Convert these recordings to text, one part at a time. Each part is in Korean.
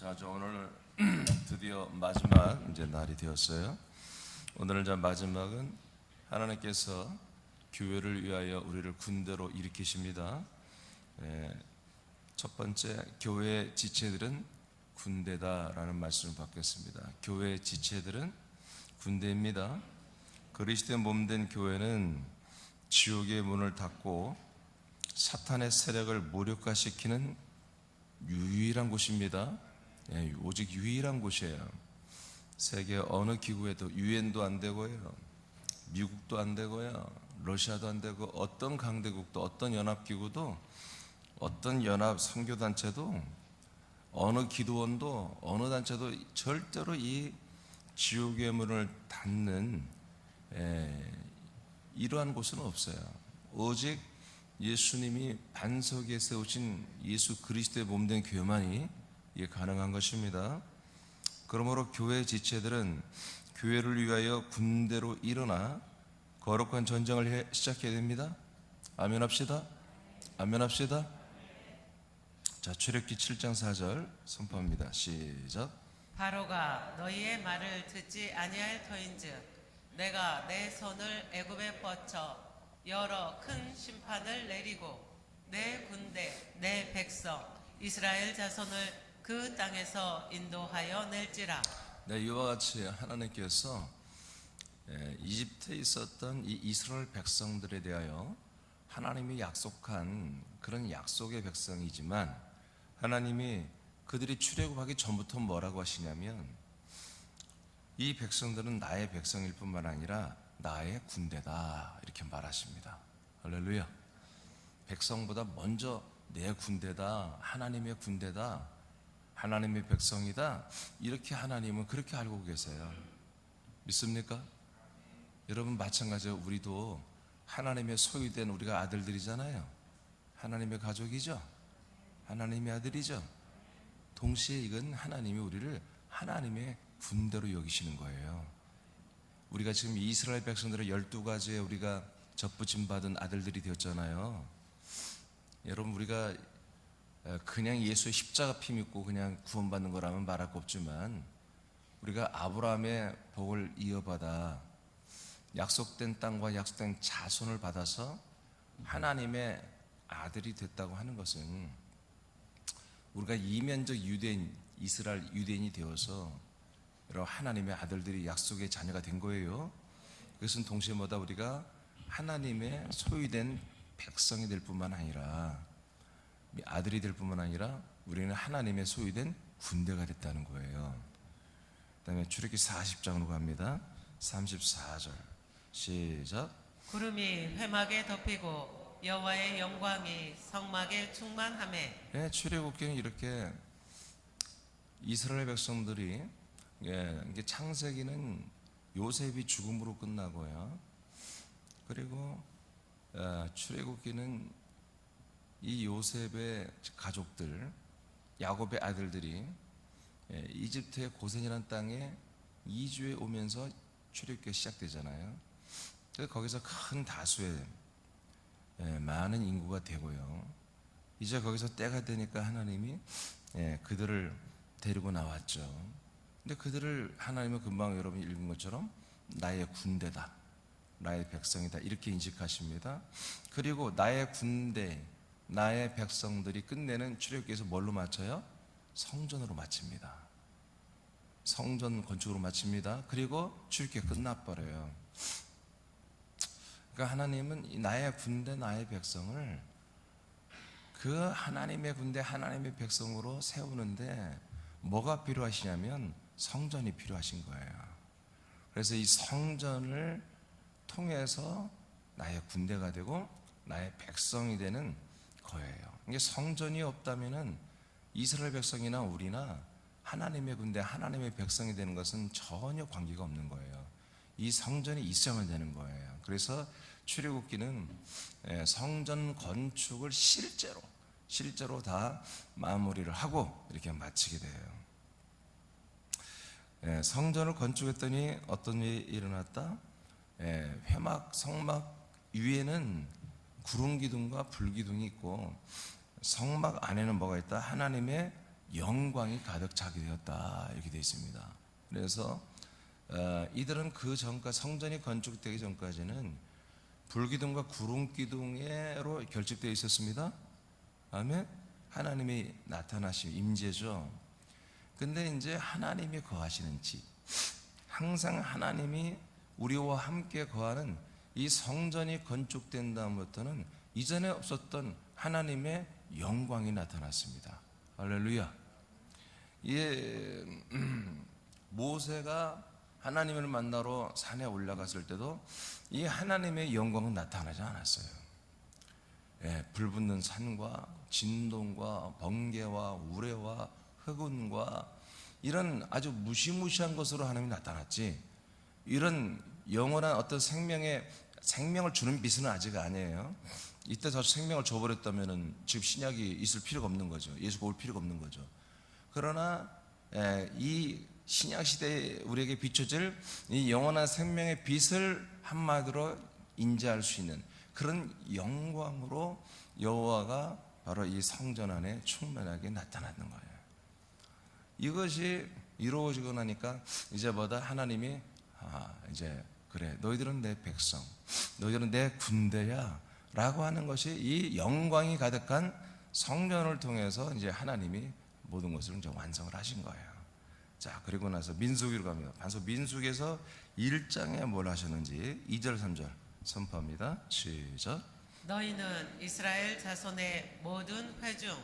자, 오늘 드디어 마지막 이제 날이 되었어요. 오늘 이제 마지막은 하나님께서 교회를 위하여 우리를 군대로 일으키십니다. 첫 번째, 교회의 지체들은 군대다라는 말씀을 받겠습니다. 교회의 지체들은 군대입니다. 그리스도의 몸된 교회는 지옥의 문을 닫고 사탄의 세력을 무력화시키는 유일한 곳입니다. 오직 유일한 곳이에요. 세계 어느 기구에도 유엔도 안 되고요, 미국도 안 되고요, 러시아도 안 되고, 어떤 강대국도, 어떤 연합기구도, 어떤 연합 선교단체도, 어느 기도원도, 어느 단체도 절대로 이 지옥의 문을 닫는 이러한 곳은 없어요. 오직 예수님이 반석 위에 세우신 예수 그리스도의 몸된 교회만이 이게 가능한 것입니다. 그러므로 교회 지체들은 교회를 위하여 군대로 일어나 거룩한 전쟁을 시작해야 됩니다. 아멘 합시다. 아멘 합시다. 자, 출애굽기 7장 4절 선포합니다. 시작. 바로가 너희의 말을 듣지 아니할 터인즉 내가 내 손을 애굽에 뻗쳐 여러 큰 심판을 내리고 내 군대 내 백성 이스라엘 자손을 그 땅에서 인도하여 낼지라. 네, 이와 같이 하나님께서 이집트에 있었던 이 이스라엘 백성들에 대하여 하나님이 약속한 그런 약속의 백성이지만, 하나님이 그들이 출애굽하기 전부터 뭐라고 하시냐면, 이 백성들은 나의 백성일 뿐만 아니라 나의 군대다, 이렇게 말하십니다. 할렐루야. 백성보다 먼저 내 군대다, 하나님의 군대다, 하나님의 백성이다, 이렇게 하나님은 그렇게 알고 계세요. 믿습니까? 여러분, 마찬가지로 우리도 하나님의 소유된 우리가 아들들이잖아요. 하나님의 가족이죠. 하나님의 아들이죠. 동시에 이건 하나님이 우리를 하나님의 군대로 여기시는 거예요. 우리가 지금 이스라엘 백성들의 12가지의 우리가 접붙임 받은 아들들이 되었잖아요. 여러분, 우리가 그냥 예수의 십자가 피 믿고 그냥 구원받는 거라면 말할 거 없지만, 우리가 아브라함의 복을 이어받아 약속된 땅과 약속된 자손을 받아서 하나님의 아들이 됐다고 하는 것은, 우리가 이면적 유대인, 이스라엘 유대인이 되어서 여러분 하나님의 아들들이 약속의 자녀가 된 거예요. 그것은 동시에 뭐다, 우리가 하나님의 소유된 백성이 될 뿐만 아니라, 아들이 될 뿐만 아니라 우리는 하나님의 소유된 군대가 됐다는 거예요. 그 다음에 출애굽기 40장으로 갑니다. 34절 시작. 구름이 회막에 덮이고 여호와의 영광이 성막에 충만하매. 네, 출애굽기는 이렇게 이스라엘 백성들이, 이게 창세기는 요셉이 죽음으로 끝나고요, 그리고 출애굽기는 이 요셉의 가족들, 야곱의 아들들이 이집트의 고센이라는 땅에 이주해 오면서 출애굽기가 시작되잖아요. 그래서 거기서 큰 다수의 많은 인구가 되고요, 이제 거기서 때가 되니까 하나님이 그들을 데리고 나왔죠. 근데 그들을 하나님은 금방 여러분이 읽은 것처럼 나의 군대다, 나의 백성이다, 이렇게 인식하십니다. 그리고 나의 군대, 나의 백성들이 끝내는 출애굽기에서 뭘로 마쳐요? 성전으로 마칩니다. 성전 건축으로 마칩니다. 그리고 출애굽기가 끝나버려요. 그러니까 하나님은 나의 군대, 나의 백성을 그 하나님의 군대, 하나님의 백성으로 세우는데 뭐가 필요하시냐면 성전이 필요하신 거예요. 그래서 이 성전을 통해서 나의 군대가 되고 나의 백성이 되는 거예요. 이게 성전이 없다면은 이스라엘 백성이나 우리나 하나님의 군대, 하나님의 백성이 되는 것은 전혀 관계가 없는 거예요. 이 성전이 있어야만 되는 거예요. 그래서 출애굽기는 성전 건축을 실제로 다 마무리를 하고 이렇게 마치게 돼요. 성전을 건축했더니 어떤 일이 일어났다? 회막, 성막 위에는 구름 기둥과 불 기둥이 있고, 성막 안에는 뭐가 있다? 하나님의 영광이 가득 차게 되었다 이렇게 되어 있습니다. 그래서 이들은 그 전까 성전이 건축되기 전까지는 불기둥과 구름기둥으로 결집되어 있었습니다. 아멘. 하나님이 나타나신 임재죠. 근데 이제 하나님이 거하시는 집, 항상 하나님이 우리와 함께 거하는 이 성전이 건축된 다음부터는 이전에 없었던 하나님의 영광이 나타났습니다. 할렐루야. 예, 모세가 하나님을 만나러 산에 올라갔을 때도 이 하나님의 영광은 나타나지 않았어요. 예, 불붙는 산과 진동과 번개와 우레와 흑운과 이런 아주 무시무시한 것으로 하나님이 나타났지, 이런 영원한 어떤 생명을 주는 빛은 아직 아니에요. 이때 저 생명을 줘버렸다면 지금 신약이 있을 필요가 없는 거죠. 예수가 올 필요가 없는 거죠. 그러나 이 신약 시대에 우리에게 비춰질 이 영원한 생명의 빛을 한마디로 인지할 수 있는 그런 영광으로 여호와가 바로 이 성전 안에 충만하게 나타나는 거예요. 이것이 이루어지고 나니까 이제 하나님이 이제 그래, 너희들은 내 백성, 너희들은 내 군대야 라고 하는 것이 이 영광이 가득한 성전을 통해서 이제 하나님이 모든 것을 이제 완성을 하신 거예요. 자, 그리고 나서 민수기로 갑니다. 반석 민수기에서 1장에 뭘 하셨는지 2절 3절 선포합니다. 시작. 너희는 이스라엘 자손의 모든 회중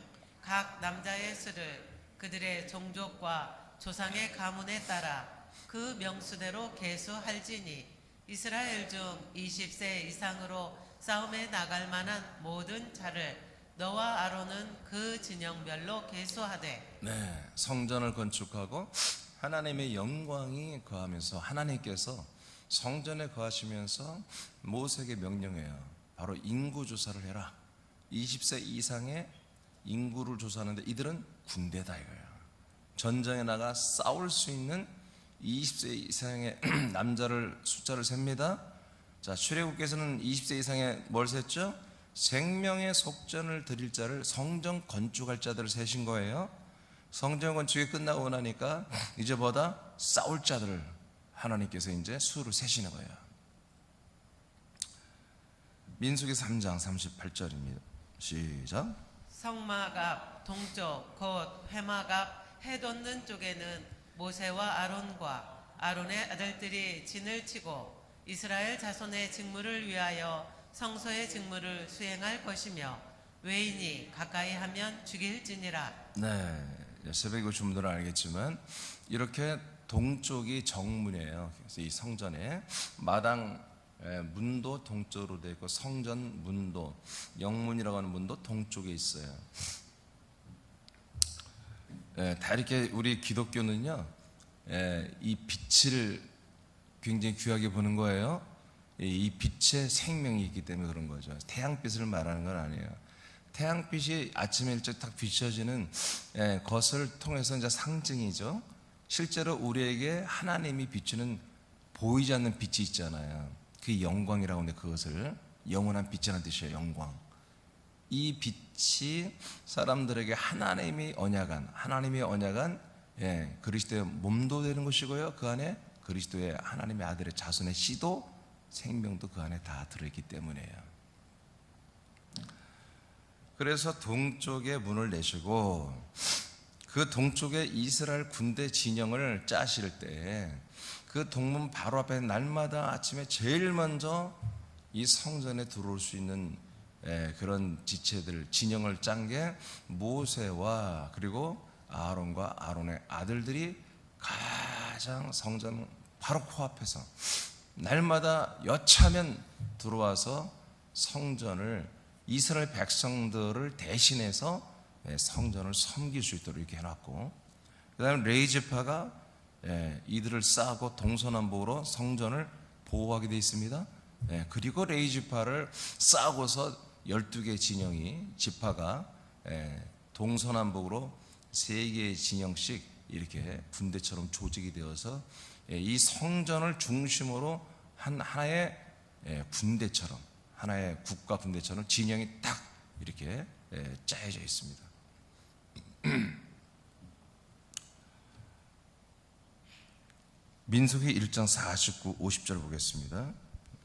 각 남자의 수를 그들의 종족과 조상의 가문에 따라 그 명수대로 계수할지니 이스라엘 중 20세 이상으로 싸움에 나갈 만한 모든 자를 너와 아론은 그 진영별로 계수하되. 네, 성전을 건축하고 하나님의 영광이 거하면서 하나님께서 성전에 거하시면서 모세에게 명령해요. 바로 인구 조사를 해라. 20세 이상의 인구를 조사하는데 이들은 군대다 이거예요. 전장에 나가 싸울 수 있는 20세 이상의 남자를 숫자를 셉니다. 자, 출애굽께서는 20세 이상의 뭘 셌죠? 생명의 속전을 드릴 자를 성전 건축할 자들을 세신 거예요. 성전 건축이 끝나고 나니까 이제 싸울 자들을 하나님께서 이제 수를 세시는 거예요. 민수기 3장 38절입니다. 시작. 성막 앞 동쪽 곧 회막 앞 해 돋는 쪽에는 모세와 아론과 아론의 아들들이 진을 치고 이스라엘 자손의 직무를 위하여 성소의 직무를 수행할 것이며 외인이 가까이 하면 죽일지니라. 네, 새벽에 오신 분들은 알겠지만 이렇게 동쪽이 정문이에요. 그래서 이 성전에 마당 문도 동쪽으로 되어 있고 성전 문도, 영문이라고 하는 문도 동쪽에 있어요. 다 이렇게 우리 기독교는요, 이 빛을 굉장히 귀하게 보는 거예요. 이 빛의 생명이 있기 때문에 그런 거죠. 태양빛을 말하는 건 아니에요. 태양빛이 아침에 일찍 딱 비춰지는 것을 통해서 이제 상징이죠. 실제로 우리에게 하나님이 비추는 보이지 않는 빛이 있잖아요. 그 영광이라고 하는데 그것을 영원한 빛이라는 뜻이에요. 영광. 이 빛이 사람들에게 하나님이 언약한 그리스도의 몸도 되는 것이고요. 그 안에 그리스도의 하나님의 아들의 자손의 씨도 생명도 그 안에 다 들어있기 때문이에요. 그래서 동쪽에 문을 내시고 그 동쪽에 이스라엘 군대 진영을 짜실 때 그 동문 바로 앞에 날마다 아침에 제일 먼저 이 성전에 들어올 수 있는 그런 지체들 진영을 짠 게 모세와 그리고 아론과 아론의 아들들이 가장 성전 바로 코앞에서 날마다 여차하면 들어와서 성전을 이스라엘 백성들을 대신해서 성전을 섬길 수 있도록 이렇게 해놨고, 그 다음에 레이지파가 이들을 싸고 동서남북으로 성전을 보호하게 되어 있습니다. 그리고 레이지파를 싸고서 12개의 진영이 지파가 동서남북으로 3개의 진영씩 이렇게 군대처럼 조직이 되어서 이 성전을 중심으로 하나의 군대처럼, 하나의 국가 군대처럼 진영이 딱 이렇게 짜여져 있습니다. 민수기 1장 49, 50절 보겠습니다.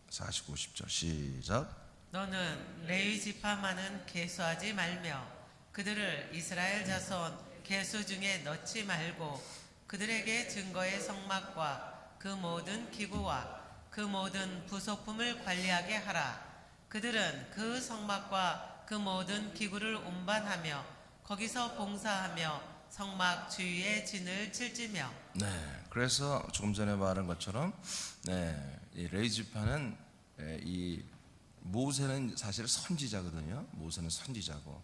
49, 50절 시작. 너는 레위 지파만은 계수하지 말며 그들을 이스라엘 자손 계수 중에 넣지 말고 그들에게 증거의 성막과 그 모든 기구와 그 모든 부속품을 관리하게 하라. 그들은 그 성막과 그 모든 기구를 운반하며 거기서 봉사하며 성막 주위에 진을 칠지며. 네, 그래서 조금 전에 말한 것처럼 이 레위 지파는 이 모세는 사실 선지자거든요. 모세는 선지자고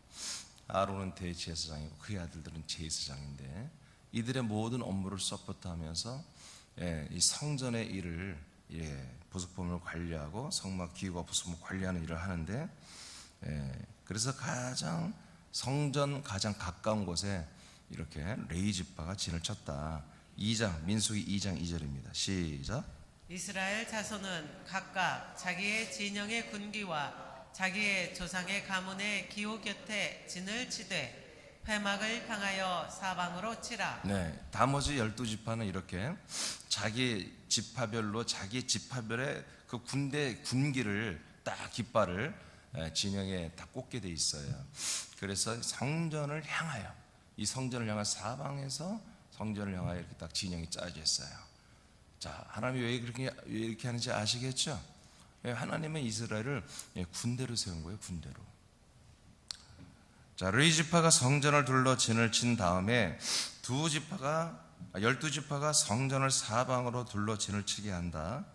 아론은 대제사장이고 그의 아들들은 제사장인데 이들의 모든 업무를 서포트하면서 이 성전의 일을 부속품을 관리하고 성막 기구와 부속품을 관리하는 일을 하는데 그래서 가장 성전 가장 가까운 곳에 이렇게 레위 지파가 진을 쳤다. 2장 민수기 2장 2절입니다. 시작. 이스라엘 자손은 각각 자기의 진영의 군기와 자기의 조상의 가문의 기호 곁에 진을 치되 회막을 향하여 사방으로 치라. 네, 나머지 12지파는 이렇게 자기 지파별로 자기 지파별의 그 군대 군기를 딱 깃발을 진영에 다 꽂게 돼 있어요. 그래서 성전을 향하여 이 성전을 향한 사방에서 성전을 향하여 이렇게 딱 진영이 짜져 있어요. 자, 하나님이 왜 이렇게 하는지 아시겠죠? 하나님은 이스라엘을 군대로 세운 거예요, 군대로. 자, 레위 지파가 성전을 둘러 진을 친 다음에 12지파가 성전을 사방으로 둘러 진을 치게 한다.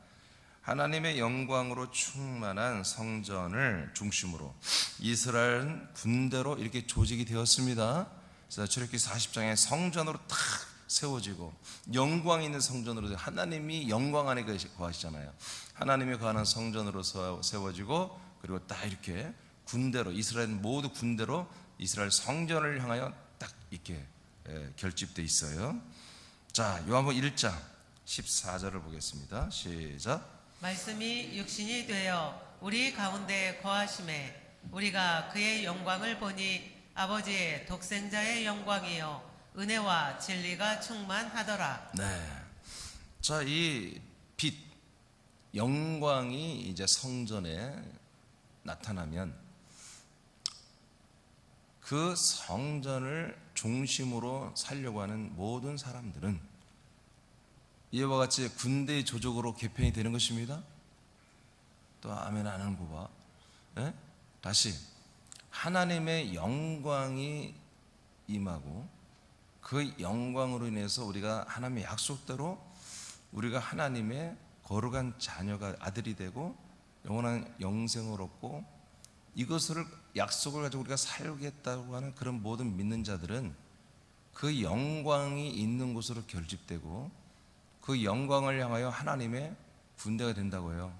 하나님의 영광으로 충만한 성전을 중심으로 이스라엘은 군대로 이렇게 조직이 되었습니다. 그래서 출애굽기 40장에 성전으로 탁 세워지고 영광 있는 성전으로 하나님이 영광 안에 거하시잖아요. 하나님이 거하는 성전으로 세워지고 그리고 딱 이렇게 군대로 이스라엘은 모두 군대로 이스라엘 성전을 향하여 딱 이렇게 결집돼 있어요. 자, 요한복음 1장 14절을 보겠습니다. 시작. 말씀이 육신이 되어 우리 가운데 거하심에 우리가 그의 영광을 보니 아버지의 독생자의 영광이요 은혜와 진리가 충만하더라. 네. 자, 이 빛, 영광이 이제 성전에 나타나면 그 성전을 중심으로 살려고 하는 모든 사람들은 이와 같이 군대의 조직으로 개편이 되는 것입니다. 또 아멘 안 하는 거 봐. 예? 다시 하나님의 영광이 임하고 그 영광으로 인해서 우리가 하나님의 약속대로 우리가 하나님의 거룩한 자녀가 아들이 되고 영원한 영생을 얻고 이것을 약속을 가지고 우리가 살겠다고 하는 그런 모든 믿는 자들은 그 영광이 있는 곳으로 결집되고 그 영광을 향하여 하나님의 군대가 된다고 해요.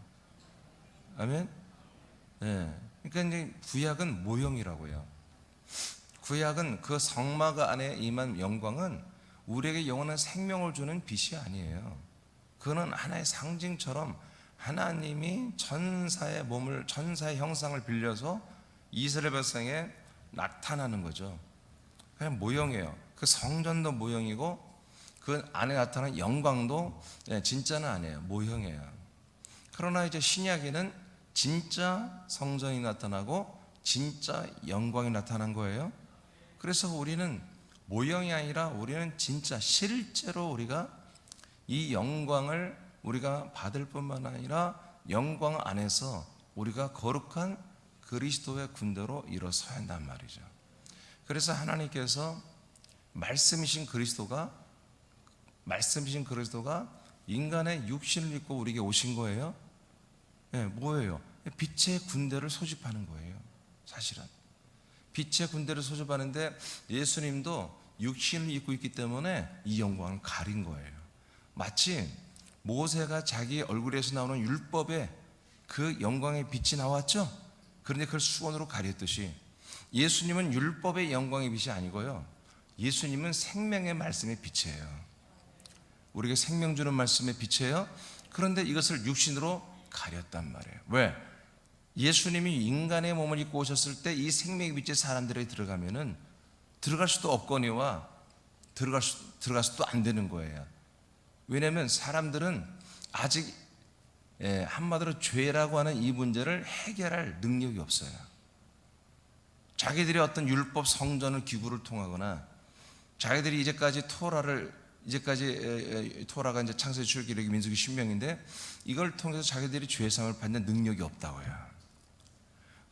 아멘? 네. 그러니까 이제 구약은 모형이라고요. 구약은 그 성막 안에 임한 영광은 우리에게 영원한 생명을 주는 빛이 아니에요. 그거는 하나의 상징처럼 하나님이 천사의 몸을, 천사의 형상을 빌려서 이스라엘 백성에 나타나는 거죠. 그냥 모형이에요. 그 성전도 모형이고 그 안에 나타나는 영광도 진짜는 아니에요. 모형이에요. 그러나 이제 신약에는 진짜 성전이 나타나고 진짜 영광이 나타난 거예요. 그래서 우리는 모형이 아니라 우리는 진짜 실제로 우리가 이 영광을 우리가 받을 뿐만 아니라 영광 안에서 우리가 거룩한 그리스도의 군대로 일어서야 한단 말이죠. 그래서 하나님께서 말씀이신 그리스도가 인간의 육신을 입고 우리에게 오신 거예요. 네, 뭐예요? 빛의 군대를 소집하는 거예요. 사실은 빛의 군대를 소집하는데 예수님도 육신을 입고 있기 때문에 이 영광을 가린 거예요. 마치 모세가 자기 얼굴에서 나오는 율법에 그 영광의 빛이 나왔죠. 그런데 그걸 수건으로 가렸듯이 예수님은 율법의 영광의 빛이 아니고요, 예수님은 생명의 말씀의 빛이에요. 우리에게 생명 주는 말씀의 빛이에요. 그런데 이것을 육신으로 가렸단 말이에요. 왜? 예수님이 인간의 몸을 입고 오셨을 때 이 생명의 빛이 사람들에게 왜냐하면 사람들은 아직 한마디로 죄라고 하는 이 문제를 해결할 능력이 없어요. 자기들이 어떤 율법 성전을 기구를 통하거나 자기들이 이제까지 토라가 이제 창세기, 출애굽기, 민수기, 신명인데 이걸 통해서 자기들이 죄상을 받는 능력이 없다고요.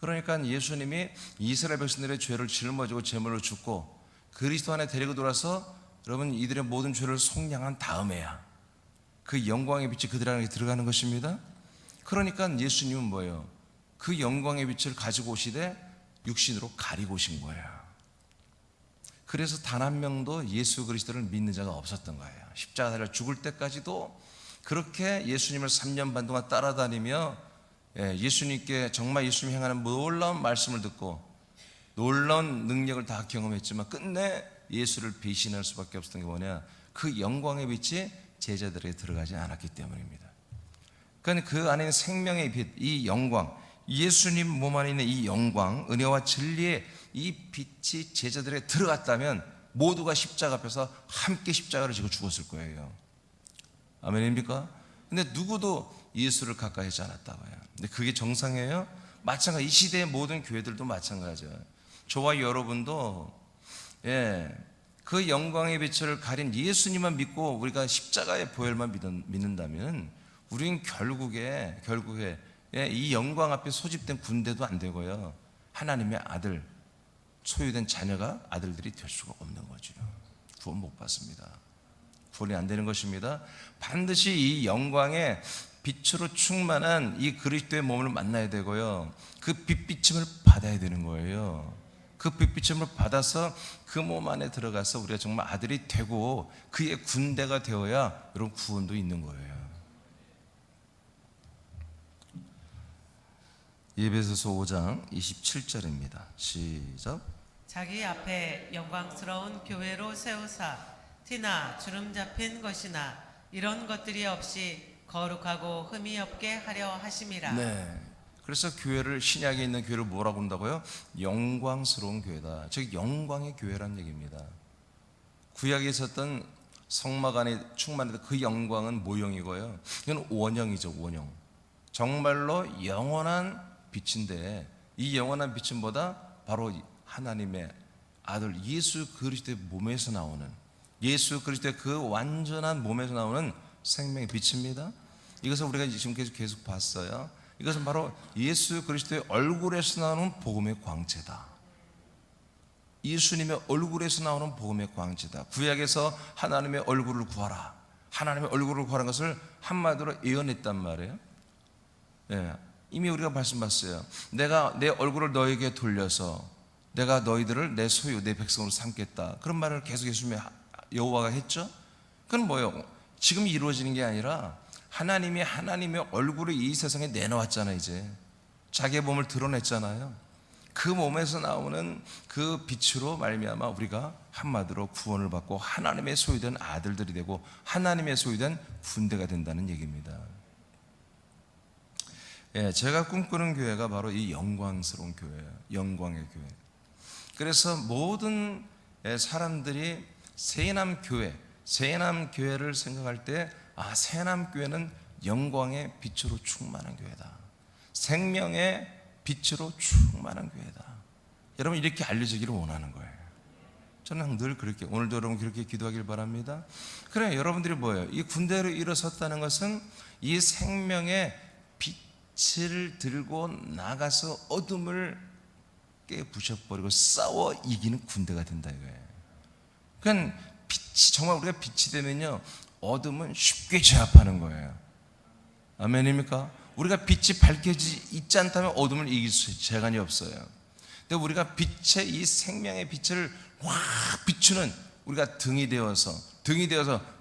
그러니까 예수님이 이스라엘 백성들의 죄를 짊어지고 제물로 죽고 그리스도 안에 데리고 돌아서 여러분 이들의 모든 죄를 속량한 다음에야 그 영광의 빛이 그들 안에 들어가는 것입니다. 그러니까 예수님은 뭐예요? 그 영광의 빛을 가지고 오시되 육신으로 가리고 오신 거예요. 그래서 단 한 명도 예수 그리스도를 믿는 자가 없었던 거예요. 십자가 달려 죽을 때까지도 그렇게 예수님을 3년 반 동안 따라다니며 예수님께 정말 예수님이 행하는 놀라운 말씀을 듣고 놀라운 능력을 다 경험했지만 끝내 예수를 배신할 수밖에 없었던 게 뭐냐? 그 영광의 빛이 제자들에게 들어가지 않았기 때문입니다. 그러니까 그 안에 있는 생명의 빛, 이 영광, 예수님 몸 안에 있는 이 영광, 은혜와 진리의 이 빛이 제자들에게 들어갔다면 모두가 십자가 앞에서 함께 십자가를 지고 죽었을 거예요. 아멘입니까? 근데 누구도 예수를 가까이 하지 않았다고요. 근데 그게 정상이에요? 마찬가지. 이 시대의 모든 교회들도 마찬가지예요. 저와 여러분도 그 영광의 빛을 가린 예수님만 믿고 우리가 십자가의 보혈만 믿는다면 우리는 결국에 이 영광 앞에 소집된 군대도 안 되고요. 하나님의 아들, 소유된 자녀가 아들들이 될 수가 없는 거죠. 구원 못 받습니다. 구원이 안 되는 것입니다. 반드시 이 영광의 빛으로 충만한 이 그리스도의 몸을 만나야 되고요. 그 빛비침을 받아야 되는 거예요. 그 빛비침을 받아서 그 몸 안에 들어가서 우리가 정말 아들이 되고 그의 군대가 되어야 여러분 구원도 있는 거예요. 에베소서 5장 27절입니다. 시작. 자기 앞에 영광스러운 교회로 세우사 티나 주름 잡힌 것이나 이런 것들이 없이 거룩하고 흠이 없게 하려 하심이라. 네. 그래서 교회를 신약에 있는 교회를 뭐라고 한다고요? 영광스러운 교회다. 즉 영광의 교회란 얘기입니다. 구약에 있었던 성막 안에 충만했던 그 영광은 모형이고요. 이건 원형이죠. 원형. 정말로 영원한 빛인데 이 영원한 빛은 뭐다? 바로 하나님의 아들 예수 그리스도의 몸에서 나오는 예수 그리스도의 그 완전한 몸에서 나오는 생명의 빛입니다. 이것을 우리가 지금 계속 봤어요. 이것은 바로 예수 그리스도의 얼굴에서 나오는 복음의 광채다. 예수님의 얼굴에서 나오는 복음의 광채다. 구약에서 하나님의 얼굴을 구하라. 하나님의 얼굴을 구하라는 것을 한마디로 예언했단 말이에요. 이미 우리가 말씀봤어요. 내가 내 얼굴을 너에게 돌려서 내가 너희들을 내 소유, 내 백성으로 삼겠다. 그런 말을 계속 예수님의 여호와가 했죠. 그건 뭐예요? 지금 이루어지는 게 아니라 하나님이 하나님의 얼굴을 이 세상에 내놓았잖아요. 이제 자기의 몸을 드러냈잖아요. 그 몸에서 나오는 그 빛으로 말미암아 우리가 한마디로 구원을 받고 하나님의 소유된 아들들이 되고 하나님의 소유된 군대가 된다는 얘기입니다. 제가 꿈꾸는 교회가 바로 이 영광스러운 교회예요. 영광의 교회. 그래서 모든 사람들이 세남교회를 생각할 때 세남교회는 영광의 빛으로 충만한 교회다. 생명의 빛으로 충만한 교회다. 여러분 이렇게 알려지기를 원하는 거예요. 저는 늘 그렇게, 오늘도 여러분 그렇게 기도하길 바랍니다. 그래, 여러분들이 뭐예요? 이 군대로 일어섰다는 것은 이 생명의 빛을 들고 나가서 어둠을 깨부셔버리고 싸워 이기는 군대가 된다 이거예요. 그러니까 빛이, 정말 우리가 빛이 되면요 어둠은 쉽게 제압하는 거예요. 아멘입니까? 우리가 빛이 밝혀지지 있지 않다면 어둠을 이길 수 재간이 없어요. 근데 우리가 빛의 이 생명의 빛을 확 비추는 우리가 등이 되어서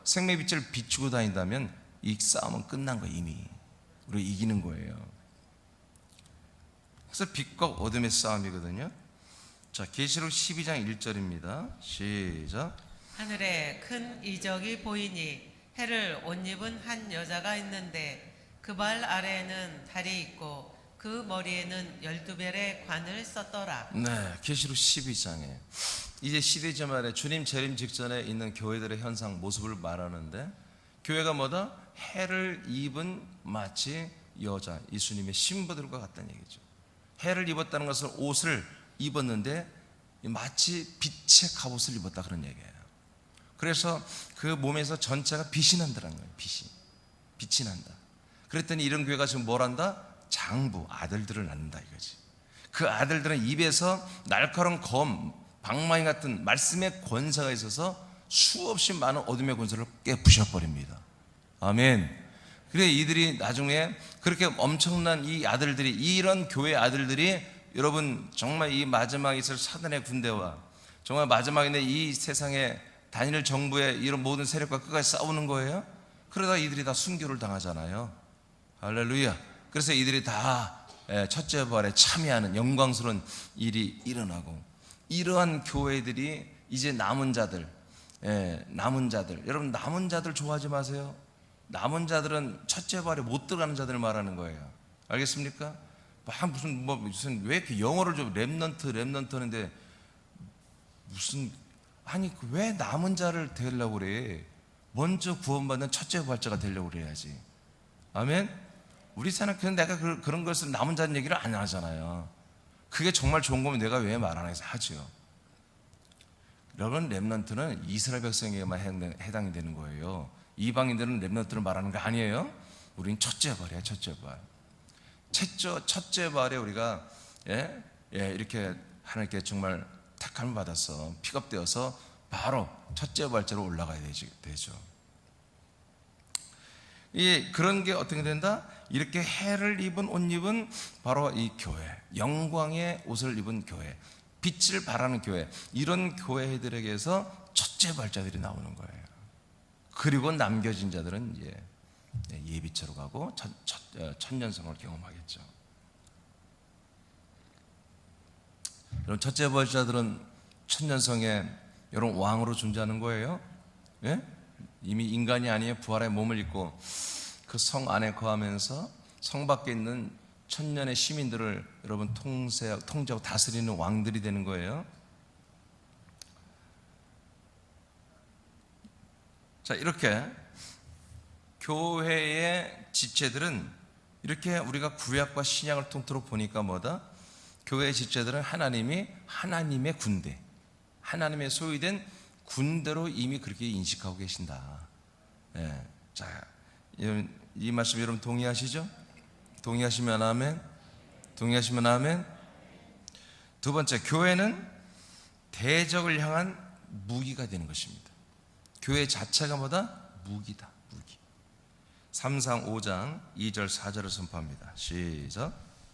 생명의 빛을 비추고 다닌다면 이 싸움은 끝난 거예요. 이미 우리가 이기는 거예요. 그래서 빛과 어둠의 싸움이거든요. 자, 계시록 12장 1절입니다. 시작. 하늘에 큰 이적이 보이니 해를 옷 입은 한 여자가 있는데 그 발 아래에는 달이 있고 그 머리에는 12별의 관을 썼더라. 네, 계시록 12장에 이제 시대저 말에 주님 재림 직전에 있는 교회들의 현상 모습을 말하는데 교회가 뭐다? 해를 입은 마치 여자, 예수님의 신부들과 같다는 얘기죠. 해를 입었다는 것은 옷을 입었는데 마치 빛의 갑옷을 입었다 그런 얘기예요. 그래서 그 몸에서 전체가 빛이 난다는 거예요. 빛이 난다. 그랬더니 이런 교회가 지금 뭘 한다? 장부, 아들들을 낳는다 이거지. 그 아들들은 입에서 날카로운 검, 방망이 같은 말씀의 권세가 있어서 수없이 많은 어둠의 권세를 깨부셔버립니다. 아멘. 그래 이들이 나중에 그렇게 엄청난 이 아들들이, 이런 교회 아들들이 여러분 정말 이 마지막에 있을 사단의 군대와 정말 마지막에 이 세상에 단일 정부의 이런 모든 세력과 끝까지 싸우는 거예요. 그러다 이들이 다 순교를 당하잖아요. 할렐루야. 그래서 이들이 다 첫째 부활에 참여하는 영광스러운 일이 일어나고, 이러한 교회들이 이제 남은 자들, 여러분 남은 자들 좋아하지 마세요. 남은 자들은 첫째 부활에 못 들어가는 자들을 말하는 거예요. 알겠습니까? 무슨 왜 이렇게 영어를 좀 렘넌트 하는데 무슨, 아니 왜 남은 자를 되려고 그래? 먼저 구원받는 첫째 부활자가 되려고 그래야지. 아멘. 우리 사람 그냥 내가 그런 것을 남은 자는 얘기를 안 하잖아요. 그게 정말 좋은 거면 내가 왜 말 안 해서 하죠. 여러분 렘넌트는 이스라엘 백성에게만 해당이 되는 거예요. 이방인들은 렘넌트를 말하는 거 아니에요. 우린 첫째 부활이야. 첫째 부활. 첫째 부활에 우리가 이렇게 하나님께 정말 택함을 받아서 픽업되어서 바로 첫째 부활자로 올라가야 되죠. 그런 게 어떻게 된다? 이렇게 해를 입은 옷 입은 바로 이 교회, 영광의 옷을 입은 교회, 빛을 발하는 교회, 이런 교회들에게서 첫째 부활자들이 나오는 거예요. 그리고 남겨진 자들은 이제 예비처로 가고 천년성을 경험하겠죠. 여러분 첫째 부활자들은 천년성에 여러분 왕으로 존재하는 거예요. 예? 이미 인간이 아니에요. 부활의 몸을 입고 그 성 안에 거하면서 성 밖에 있는 천년의 시민들을 여러분 통제하고 다스리는 왕들이 되는 거예요. 자, 이렇게 교회의 지체들은, 이렇게 우리가 구약과 신약을 통틀어 보니까 뭐다? 교회의 지체들은 하나님의 군대, 하나님의 소유된 군대로 이미 그렇게 인식하고 계신다. 자, 이 말씀 여러분 동의하시죠? 동의하시면 아멘. 동의하시면 아멘. 두 번째, 교회는 대적을 향한 무기가 되는 것입니다. 교회 자체가 뭐다? 무기다. 무기. 3상 5장 2절 4절을 선포합니다. 시작.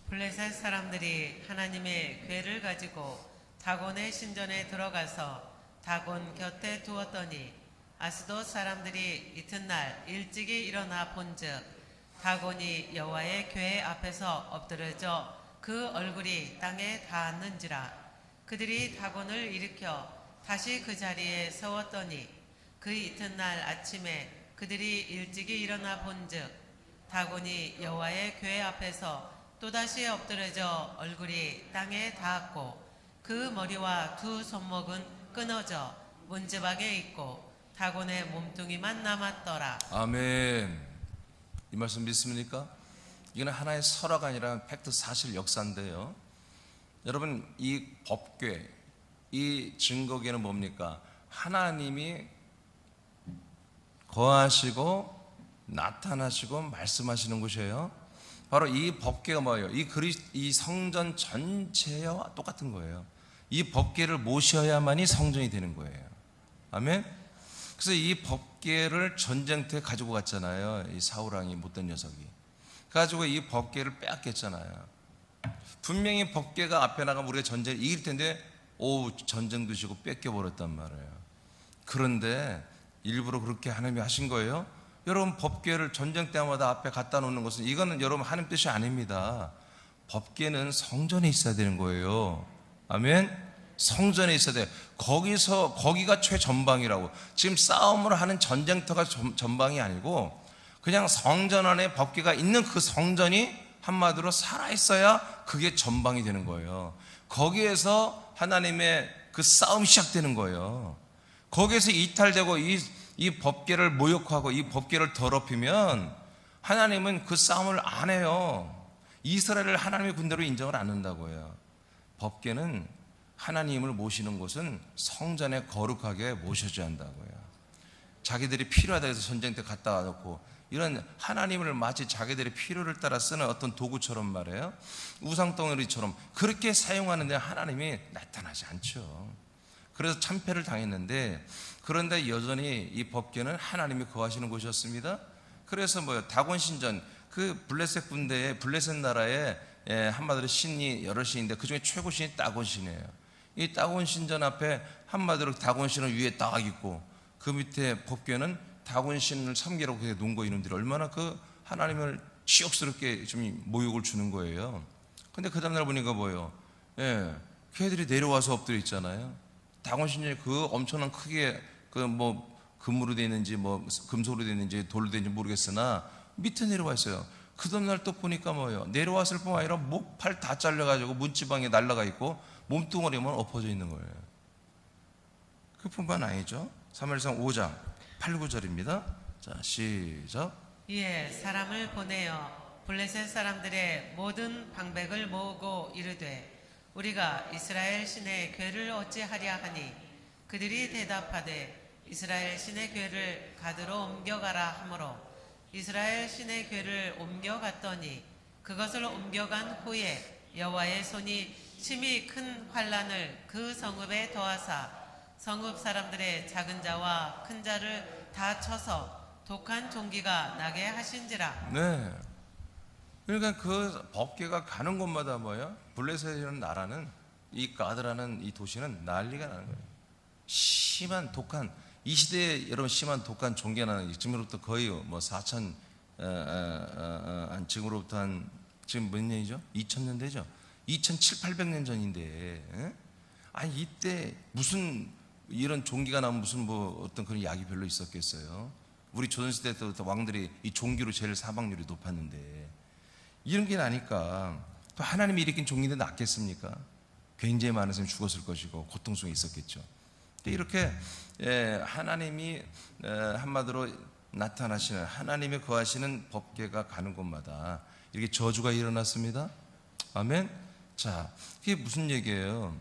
블레셋 사람들이 하나님의 궤를 가지고 다곤의 신전에 들어가서 다곤 곁에 두었더니 아스돗 사람들이 이튿날 일찍이 일어나 본즉 다곤이 여호와의 궤 앞에서 엎드려져 그 얼굴이 땅에 닿았는지라. 그들이 다곤을 일으켜 다시 그 자리에 세웠더니 그 이튿날 아침에 그들이 일찍이 일어나 본즉 다곤이 여호와의 궤 앞에서 또다시 엎드려져 얼굴이 땅에 닿았고 그 머리와 두 손목은 끊어져 문지방에 있고 다곤의 몸뚱이만 남았더라. 아멘. 이 말씀 믿습니까? 이건 하나의 설화가 아니라 팩트, 사실, 역사인데요. 여러분 이 법궤, 이 증거궤는 뭡니까? 하나님이 거하시고 나타나시고 말씀하시는 곳이에요. 바로 이 법궤가 뭐예요? 이 성전 전체와 똑같은 거예요. 이 법궤를 모셔야만이 성전이 되는 거예요. 아멘. 그래서 이 법궤를 전쟁터에 가지고 갔잖아요. 이 사울왕이 못된 녀석이 가지고 이 법궤를 빼앗겼잖아요. 분명히 법궤가 앞에 나가면 우리가 전쟁을 이길 텐데 전쟁도 지고 뺏겨버렸단 말이에요. 그런데 일부러 그렇게 하나님이 하신 거예요. 여러분 법궤를 전쟁 때마다 앞에 갖다 놓는 것은, 이거는 여러분 하는 뜻이 아닙니다. 법궤는 성전에 있어야 되는 거예요. 아멘. 성전에 있어야 돼. 거기가 최전방이라고. 지금 싸움을 하는 전쟁터가 전방이 아니고 그냥 성전 안에 법궤가 있는 그 성전이 한마디로 살아있어야 그게 전방이 되는 거예요. 거기에서 하나님의 그 싸움이 시작되는 거예요. 거기에서 이탈되고 이 법궤를 모욕하고 이 법궤를 더럽히면 하나님은 그 싸움을 안 해요. 이스라엘을 하나님의 군대로 인정을 안 한다고요. 법궤는 하나님을 모시는 곳은 성전에 거룩하게 모셔줘야 한다고요. 자기들이 필요하다 해서 전쟁 때 갖다 놓고 이런 하나님을 마치 자기들의 필요를 따라 쓰는 어떤 도구처럼 말이에요. 우상덩어리처럼 그렇게 사용하는데 하나님이 나타나지 않죠. 그래서 참패를 당했는데, 그런데 여전히 이 법궤는 하나님이 거하시는 곳이었습니다. 그래서 다곤 신전, 그 블레셋 군대에 블레셋 나라에 한마디로 신이 여러 신인데 그중에 최고 신이 다곤 신이에요. 이 다곤 신전 앞에 한마디로 다곤 신은 위에 딱 있고 그 밑에 법궤는 다곤 신을 섬기라고 그렇게 놓은 거, 이놈들이 얼마나 그 하나님을 치욕스럽게 좀 모욕을 주는 거예요. 근데 그 다음날 보니까 뭐예요? 걔들이 내려와서 엎드려 있잖아요. 다곤 신전이 그 엄청난 크게 금으로 되어 있는지 금속으로 되어 있는지 돌로 되어 있는지 모르겠으나 밑에 내려와 있어요. 그 다음날 또 보니까 뭐예요? 내려왔을 뿐 아니라 목, 팔 다 잘려가지고 문지방에 날라가 있고 몸뚱어리만 엎어져 있는 거예요. 그뿐만 아니죠. 사무엘상 5장 8, 9절입니다. 자, 시작. 이에 사람을 보내어 블레셋 사람들의 모든 방백을 모으고 이르되 우리가 이스라엘 신의 궤를 어찌하랴 하니 그들이 대답하되 이스라엘 신의 궤를 가드로 옮겨가라 하므로 이스라엘 신의 궤를 옮겨갔더니 그것을 옮겨간 후에 여호와의 손이 심히 큰 환란을 그 성읍에 더하사 성읍 사람들의 작은 자와 큰 자를 다 쳐서 독한 종기가 나게 하신지라. 네. 그러니까 그 법궤가 가는 곳마다 뭐예요? 블레셋이라는 나라는, 이 가드라는 이 도시는 난리가 나는 거예요. 심한 독한, 이 시대에 여러분 심한 독한 종기가 나는, 지금으로부터 거의 4천 지금으로부터 지금 몇 년이죠? 2000년대죠. 2700, 800년 전인데, 아니 이때 무슨 이런 종기가 나면 무슨 어떤 그런 약이 별로 있었겠어요? 우리 조선시대 때부터 왕들이 이 종기로 제일 사망률이 높았는데 이런 게 나니까 또 하나님이 일으킨 종기인데 낫겠습니까? 굉장히 많은 사람이 죽었을 것이고 고통 속에 있었겠죠. 이렇게 하나님이 한마디로 나타나시는, 하나님이 거하시는 법궤가 가는 곳마다 이렇게 저주가 일어났습니다. 아멘. 자, 그게 무슨 얘기예요?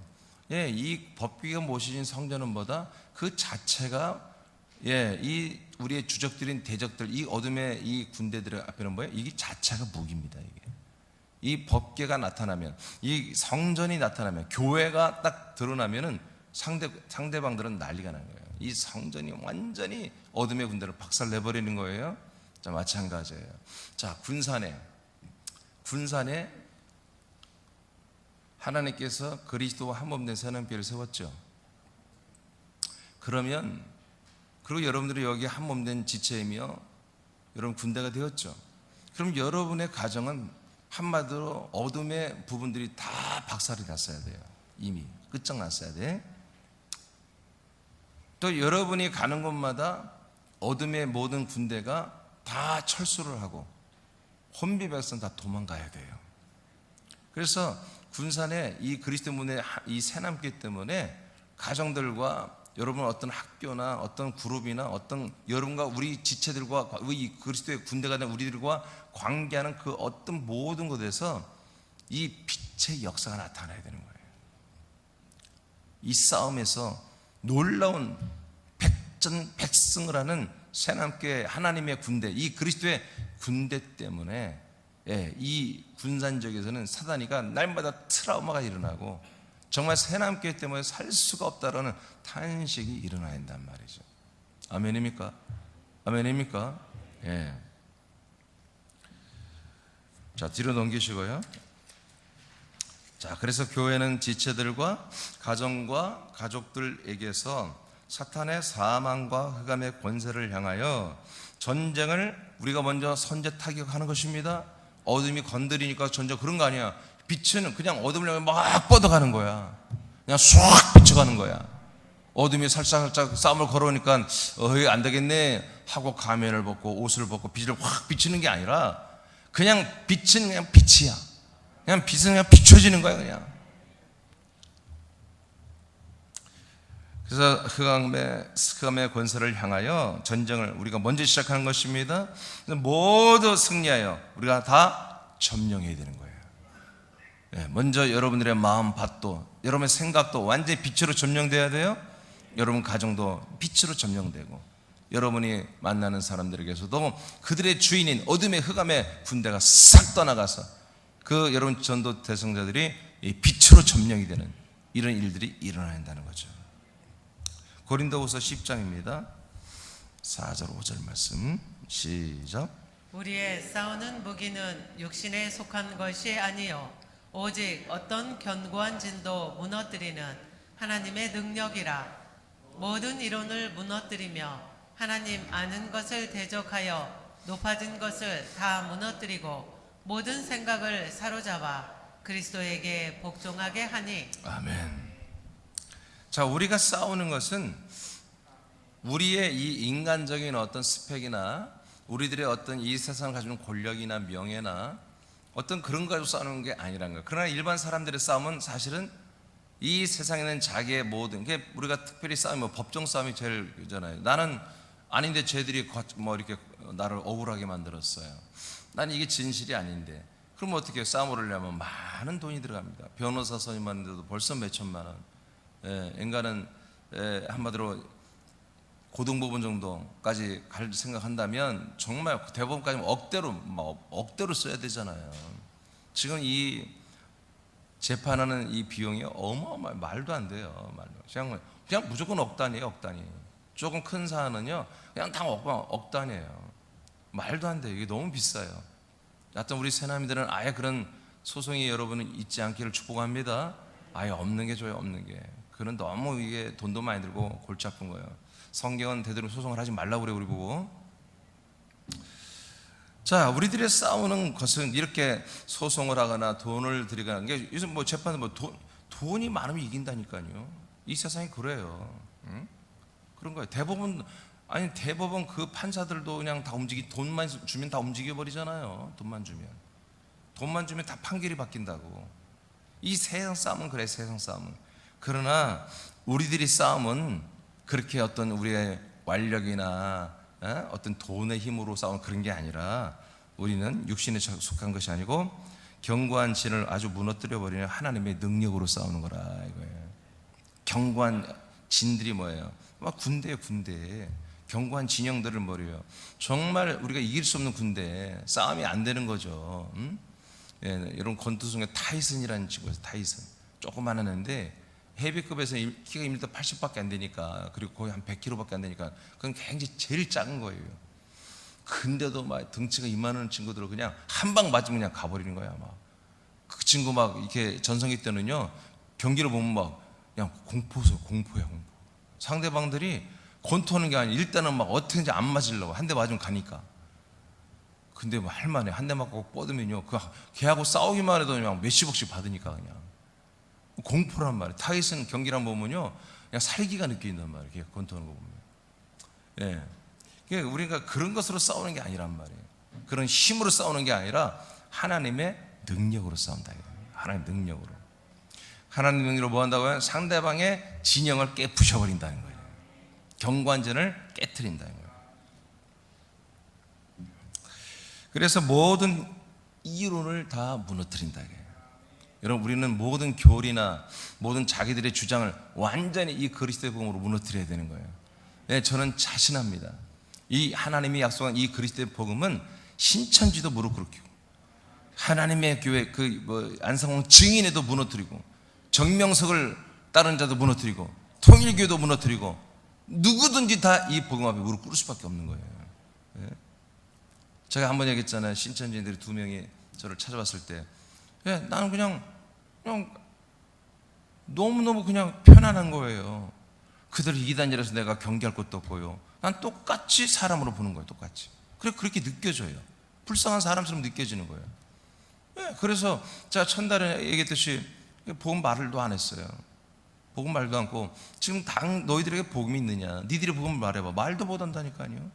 이 법궤가 모시진 성전은 뭐다? 그 자체가 이 우리의 주적들인 대적들, 이 어둠의 이 군대들 앞에는 뭐예요? 이게 자체가 무기입니다. 이게 이 법궤가 나타나면, 이 성전이 나타나면, 교회가 딱 드러나면은 상대방들은 난리가 나는 거예요. 이 성전이 완전히 어둠의 군대를 박살내버리는 거예요. 자, 마찬가지예요. 자, 군산에 하나님께서 그리스도와 한몸된 세남교회를 세웠죠. 그리고 여러분들이 여기 한몸된 지체이며 여러분 군대가 되었죠. 그럼 여러분의 가정은 한마디로 어둠의 부분들이 다 박살이 났어야 돼요. 이미 끝장났어야 돼. 또 여러분이 가는 곳마다 어둠의 모든 군대가 다 철수를 하고 혼비 백성 다 도망가야 돼요. 그래서 군산에 이 그리스도 문의 이 새남교 때문에 가정들과 여러분 어떤 학교나 어떤 그룹이나 어떤 여러분과 우리 지체들과 이 그리스도의 군대가 된 우리들과 관계하는 그 어떤 모든 것에서 이 빛의 역사가 나타나야 되는 거예요. 이 싸움에서 놀라운 백전백승을 하는 새남교회 하나님의 군대, 이 그리스도의 군대 때문에 이 군산 지역에서는 사단이가 날마다 트라우마가 일어나고 정말 새남교회 때문에 살 수가 없다라는 탄식이 일어나야 한단 말이죠. 아멘입니까? 아멘입니까? 예. 자, 뒤로 넘기시고요. 자, 그래서 교회는 지체들과 가정과 가족들에게서 사탄의 사망과 흑암의 권세를 향하여 전쟁을 우리가 먼저 선제 타격하는 것입니다. 어둠이 건드리니까 전쟁, 그런 거 아니야. 빛은 그냥 어둠을 향해 막 뻗어가는 거야. 그냥 쑥 비쳐가는 거야. 어둠이 살짝 싸움을 걸어오니까 안 되겠네 하고 가면을 벗고 옷을 벗고 빛을 확 비치는 게 아니라 그냥 빛은 그냥 빛이야. 그냥 빛은 그냥 비춰지는 거야. 그냥 그래서 흑암의 권세를 향하여 전쟁을 우리가 먼저 시작하는 것입니다. 그래서 모두 승리하여 우리가 다 점령해야 되는 거예요. 먼저 여러분들의 마음 밭도, 여러분의 생각도 완전히 빛으로 점령돼야 돼요. 여러분 가정도 빛으로 점령되고, 여러분이 만나는 사람들에게서도 그들의 주인인 어둠의 흑암의 군대가 싹 떠나가서 그 여러분 전도 대성자들이 빛으로 점령이 되는 이런 일들이 일어나야 한다는 거죠. 고린도후서 10장입니다. 4절 5절 말씀 시작. 우리의 싸우는 무기는 육신에 속한 것이 아니요 오직 어떤 견고한 진도 무너뜨리는 하나님의 능력이라. 모든 이론을 무너뜨리며 하나님 아는 것을 대적하여 높아진 것을 다 무너뜨리고 모든 생각을 사로잡아 그리스도에게 복종하게 하니. 아멘. 자, 우리가 싸우는 것은 우리의 이 인간적인 어떤 스펙이나 우리들의 어떤 이 세상을 가지는 권력이나 명예나 어떤 그런 거 가지고 싸우는 게 아니라는 거예요. 그러나 일반 사람들의 싸움은 사실은 이 세상에는 자기의 모든 게, 우리가 특별히 싸우면 법정 싸움이 제일 잖아요. 나는 아닌데 쟤들이 뭐 이렇게 나를 억울하게 만들었어요. 나는 이게 진실이 아닌데. 그럼 어떻게 해요? 싸움을 하려면 많은 돈이 들어갑니다. 변호사 선임하는데도 벌써 몇 천만 원. 인간은 한마디로 고등법원 정도까지 갈 생각한다면 정말 대법원까지 억대로 써야 되잖아요. 지금 이 재판하는 이 비용이 어마어마해. 말도 안 돼요. 그냥 무조건 억 단위예요. 억 단위. 조금 큰 사안은요 그냥 다 억 단위예요. 말도 안 돼요. 이게 너무 비싸요. 하여튼 우리 새나미들은 아예 그런 소송이 여러분은 있지 않기를 축복합니다. 아예 없는 게 좋아요. 없는 게. 그는 너무 이게 돈도 많이 들고 골치 아픈 거예요. 성경은 되도록 소송을 하지 말라고 그래요. 우리 보고. 자, 우리들의 싸우는 것은 이렇게 소송을 하거나 돈을 들이가는 게, 요즘 뭐 재판은 뭐 돈이 많으면 이긴다니까요. 이 세상이 그래요. 응? 그런 거예요. 대법원 그 판사들도 그냥 다 돈만 주면 다 움직여 버리잖아요. 돈만 주면 다 판결이 바뀐다고. 이 세상 싸움은 그래. 세상 싸움은. 그러나 우리들이 싸움은 그렇게 어떤 우리의 완력이나 어떤 돈의 힘으로 싸우는 그런 게 아니라, 우리는 육신에 속한 것이 아니고 견고한 진을 아주 무너뜨려 버리는 하나님의 능력으로 싸우는 거라 이거예요. 견고한 진들이 뭐예요? 막 군대예요. 군대. 견고한 진영들을 말이에요. 정말 우리가 이길 수 없는 군대, 싸움이 안 되는 거죠. 여러분 권투성의 타이슨이라는 친구예요. 타이슨. 조그만 애인데 헤비급에서 키가 1m 80밖에 안 되니까, 그리고 거의 한 100kg밖에 안 되니까 그건 굉장히 제일 작은 거예요. 근데도 막 덩치가 이만한 친구들은 그냥 한 방 맞으면 그냥 가버리는 거야. 막 그 친구 막 이렇게 전성기 때는요 경기를 보면 막 그냥 공포야. 공포. 상대방들이 권투하는 게 아니라 일단은 막 어떻게든지 안 맞으려고, 한 대 맞으면 가니까. 근데 뭐 할만해. 한 대 맞고 뻗으면요 걔하고 싸우기만 해도 그냥 몇십억씩 받으니까 그냥 공포란 말이에요. 타이슨 경기랑 보면요 그냥 살기가 느껴진단 말이에요. 권투하는 거 보면. 그러니까 우리가 그런 것으로 싸우는 게 아니란 말이에요. 그런 힘으로 싸우는 게 아니라 하나님의 능력으로 싸운다. 하나님의 능력으로. 하나님의 능력으로 뭐 한다고요? 상대방의 진영을 깨부셔버린다는 거예요. 경관전을 깨트린다는 거예요. 그래서 모든 이론을 다 무너뜨린다는 거예요. 여러분, 우리는 모든 교리나 모든 자기들의 주장을 완전히 이 그리스도의 복음으로 무너뜨려야 되는 거예요. 저는 자신합니다. 이 하나님이 약속한 이 그리스도의 복음은 신천지도 무릎 꿇기고, 하나님의 교회 안상홍 증인에도 무너뜨리고, 정명석을 따른 자도 무너뜨리고, 통일교도 무너뜨리고, 누구든지 다 이 복음 앞에 무릎 꿇을 수밖에 없는 거예요. 제가 한번 얘기했잖아요. 신천지인들이 2명이 저를 찾아왔을 때, 나는 그냥 너무너무 그냥 편안한 거예요. 그들 이단이라서 내가 경계할 것도 없고요. 난 똑같이 사람으로 보는 거예요. 똑같이. 그렇게 느껴져요. 불쌍한 사람처럼 느껴지는 거예요. 그래서 제가 천달에 얘기했듯이 복음 말을도 안 했어요. 복음 말도 않고, 지금 너희들에게 복음이 있느냐? 니들이 복음을 말해봐. 말도 못 한다니까요.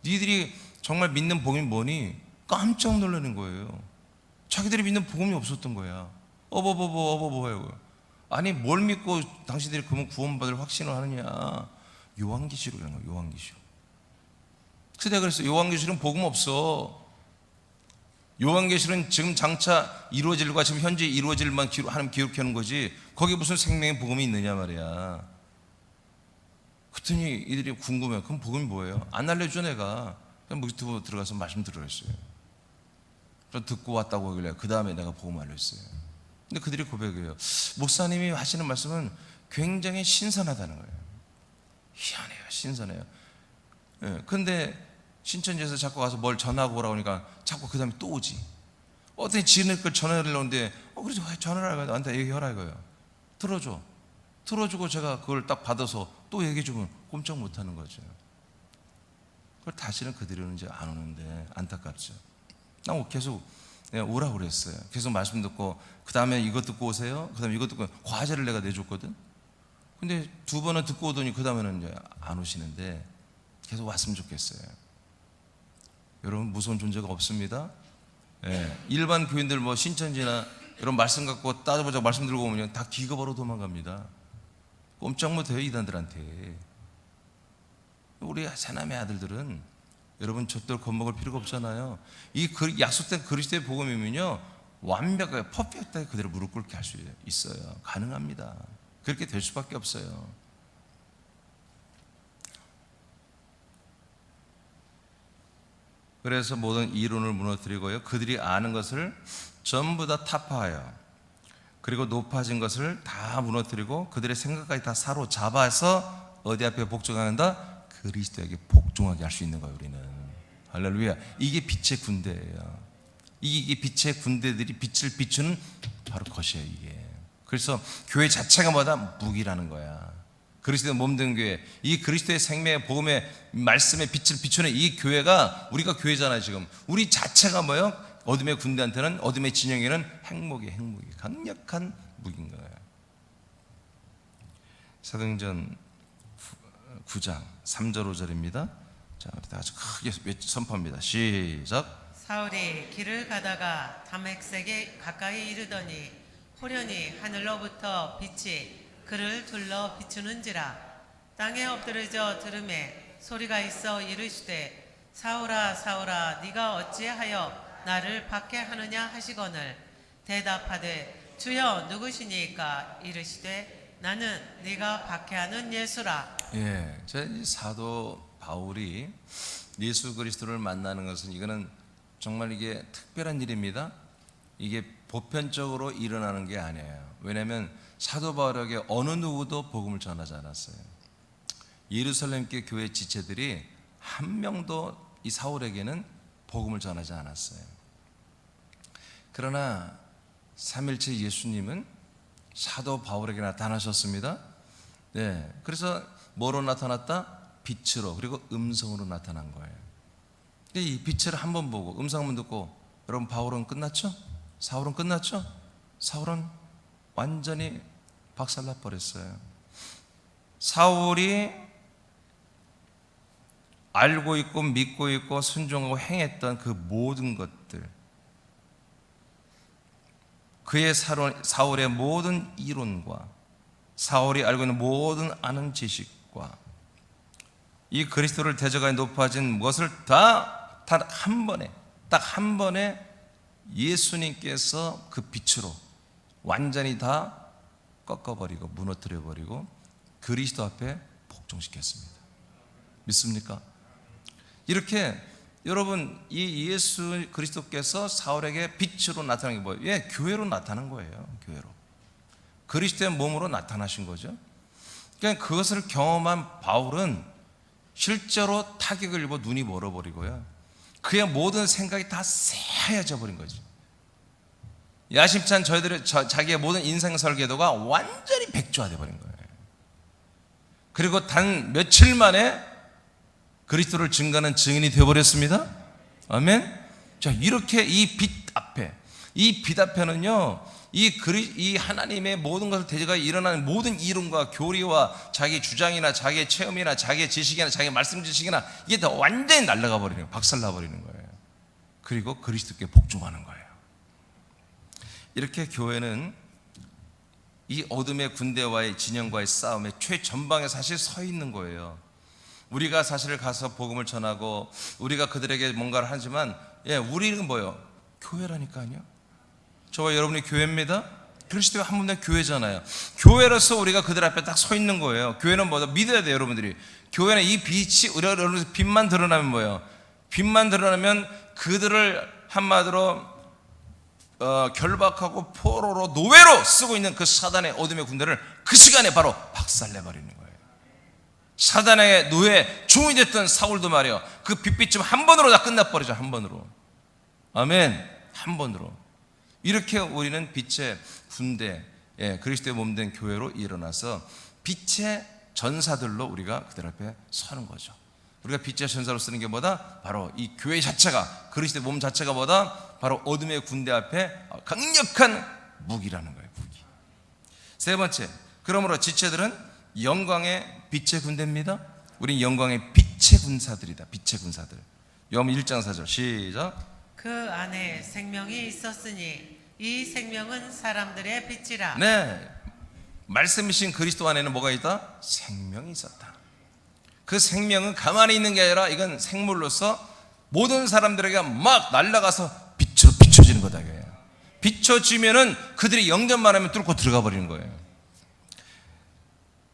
니들이 정말 믿는 복음이 뭐니? 깜짝 놀라는 거예요. 자기들이 믿는 복음이 없었던 거야. 어버버버요. 아니 뭘 믿고 당신들이 그러면 구원받을 확신을 하느냐? 요한계시록이라는 거예요. 요한계시록. 그래서 내가 그랬어요. 요한계시록은 복음 없어. 요한계시록은 지금 장차 이루어질과 지금 현재 이루어질만 하나님 기록해 놓은 거지, 거기 무슨 생명의 복음이 있느냐 말이야. 그랬더니 이들이 궁금해. 그럼 복음이 뭐예요? 안 알려줘. 내가 그냥 유튜브 들어가서 말씀 들으랬어요. 그래서 듣고 왔다고 하길래 그 다음에 내가 복음 알렸어요. 근데 그들이 고백해요. 목사님이 하시는 말씀은 굉장히 신선하다는 거예요. 희한해요. 신선해요. 예, 근데 신천지에서 자꾸 가서 뭘 전하고 오라고 하니까 자꾸 그 다음에 또 오지. 어떻게 지는 걸 전화를 하는데 그래서 전화를 하라, 나한테 얘기하라 이거예요. 들어주고 제가 그걸 딱 받아서 또 얘기해주면 꼼짝 못하는 거죠. 그걸 다시는 그들은 이제 안 오는데 안타깝죠. 난 계속 오라고 그랬어요. 계속 말씀 듣고 그 다음에 이것 듣고 오세요. 그 다음에 이것 듣고 과제를 내가 내줬거든. 근데 2번은 듣고 오더니 그 다음에는 이제 안 오시는데 계속 왔으면 좋겠어요. 여러분 무서운 존재가 없습니다. 예, 일반 교인들 뭐 신천지나 이런 말씀 갖고 따져보자고 말씀 들고 오면 다 기겁하러 도망갑니다. 꼼짝 못해요 이단들한테. 우리 새남의 아들들은 여러분 절대로 겁먹을 필요가 없잖아요. 이 약속된 그리스도의 복음이면요 완벽하게 퍼펙트하게 그대로 무릎 꿇게 할 수 있어요. 가능합니다. 그렇게 될 수밖에 없어요. 그래서 모든 이론을 무너뜨리고요, 그들이 아는 것을 전부 다 타파하여 그리고 높아진 것을 다 무너뜨리고 그들의 생각까지 다 사로잡아서 어디 앞에 복종한다? 그리스도에게 복종하게 할 수 있는 거예요. 우리는 할렐루야. 이게 빛의 군대예요. 이게 빛의 군대들이 빛을 비추는 바로 것이에요. 이게 그래서 교회 자체가 뭐다? 무기라는 거야. 그리스도의 몸된 교회, 이 그리스도의 생명의 복음의 말씀의 빛을 비추는 이 교회가 우리가 교회잖아요. 지금 우리 자체가 뭐예요? 어둠의 군대한테는, 어둠의 진영에는 핵무기 강력한 무기인 거예요. 사도행전 9장 3절 5절입니다 자, 우리 다 같이 크게 선포합니다. 시작. 사울이 길을 가다가 다메섹에 가까이 이르더니 호련히 하늘로부터 빛이 그를 둘러 비추는지라. 땅에 엎드려져 들음에 소리가 있어 이르시되 사울아 사울아 네가 어찌하여 나를 박해하느냐 하시거늘 대답하되 주여 누구시니까? 이르시되 나는 네가 박해하는 예수라. 예, 사도 바울이 예수 그리스도를 만나는 것은 이거는 정말 이게 특별한 일입니다. 이게 보편적으로 일어나는 게 아니에요. 왜냐하면 사도 바울에게 어느 누구도 복음을 전하지 않았어요. 예루살렘 교회 지체들이 한 명도 이 사울에게는 복음을 전하지 않았어요. 그러나 삼일체 예수님은 사도 바울에게 나타나셨습니다. 네, 그래서 뭐로 나타났다? 빛으로, 그리고 음성으로 나타난 거예요. 이 빛을 한번 보고 음성 한번 듣고, 여러분 바울은 끝났죠? 사울은 끝났죠? 사울은 완전히 박살나 버렸어요. 사울이 알고 있고 믿고 있고 순종하고 행했던 그 모든 것들, 그의 사울의 모든 이론과 사울이 알고 있는 모든 아는 지식과 이 그리스도를 대적하여 높아진 것을 다 단 한 번에 예수님께서 그 빛으로 완전히 다 꺾어버리고 무너뜨려버리고 그리스도 앞에 복종시켰습니다. 믿습니까? 이렇게 여러분 이 예수 그리스도께서 사울에게 빛으로 나타난 게 뭐예요? 예, 교회로 나타난 거예요. 교회로 그리스도의 몸으로 나타나신 거죠. 그러니까 그것을 경험한 바울은 실제로 타격을 입어 눈이 멀어버리고요, 그의 모든 생각이 다 새하얘져 버린 거죠. 야심찬 자기의 모든 인생 설계도가 완전히 백조화돼 버린 거예요. 그리고 단 며칠 만에 그리스도를 증거하는 증인이 되어버렸습니다. 아멘. 자, 이렇게 이 빛 앞에는요, 이 하나님의 모든 것을 대적하여 일어나는 모든 이론과 교리와 자기 주장이나 자기의 체험이나 자기의 지식이나 자기의 말씀 지식이나 이게 다 완전히 날아가 버리는 거예요. 박살나 버리는 거예요. 그리고 그리스도께 복종하는 거예요. 이렇게 교회는 이 어둠의 군대와의 진영과의 싸움의 최전방에 사실 서 있는 거예요. 우리가 사실 가서 복음을 전하고 우리가 그들에게 뭔가를 하지만 우리는 뭐예요? 교회라니까요. 저와 여러분이 교회입니다. 그리스도의 한 분의 교회잖아요. 교회로서 우리가 그들 앞에 딱 서 있는 거예요. 교회는 뭐다? 믿어야 돼요, 여러분들이. 교회는 이 빛이 우리가 빛만 드러나면 뭐예요? 빛만 드러나면 그들을 한마디로 결박하고 포로로 노예로 쓰고 있는 그 사단의 어둠의 군대를 그 시간에 바로 박살내버리는 거예요. 사단의 노예 종이 됐던 사울도 말이에요. 그 빛빛 한 번으로 다 끝나버리죠. 한 번으로. 아멘. 한 번으로. 이렇게 우리는 빛의 군대, 그리스도의 몸된 교회로 일어나서 빛의 전사들로 우리가 그들 앞에 서는 거죠. 우리가 빛의 전사로 쓰는 게 뭐다? 바로 이 교회 자체가, 그리스도의 몸 자체가 뭐다? 바로 어둠의 군대 앞에 강력한 무기라는 거예요. 무기. 세 번째, 그러므로 지체들은 영광의 빛의 군대입니다. 우린 영광의 빛의 군사들이다. 빛의 군사들. 요한복음 1장 4절 시작. 그 안에 생명이 있었으니 이 생명은 사람들의 빛이라. 네, 말씀이신 그리스도 안에는 뭐가 있다? 생명이 있었다. 그 생명은 가만히 있는 게 아니라 이건 생물로서 모든 사람들에게 막 날아가서 빛으로 비춰지는 거다. 비춰지면은 그들이 영접만 하면 뚫고 들어가 버리는 거예요.